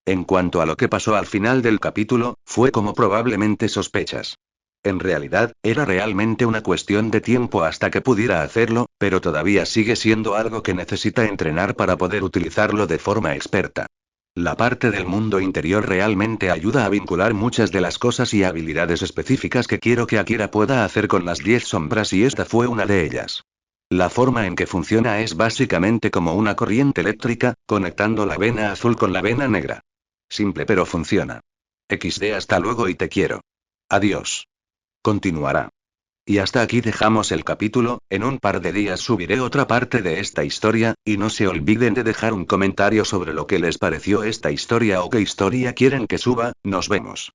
En cuanto a lo que pasó al final del capítulo, fue como probablemente sospechas. En realidad, era realmente una cuestión de tiempo hasta que pudiera hacerlo, pero todavía sigue siendo algo que necesita entrenar para poder utilizarlo de forma experta. La parte del mundo interior realmente ayuda a vincular muchas de las cosas y habilidades específicas que quiero que Akira pueda hacer con las 10 sombras y esta fue una de ellas. La forma en que funciona es básicamente como una corriente eléctrica, conectando la vena azul con la vena negra. Simple pero funciona. XD hasta luego y te quiero. Adiós. Continuará. Y hasta aquí dejamos el capítulo, en un par de días subiré otra parte de esta historia, y no se olviden de dejar un comentario sobre lo que les pareció esta historia o qué historia quieren que suba, nos vemos.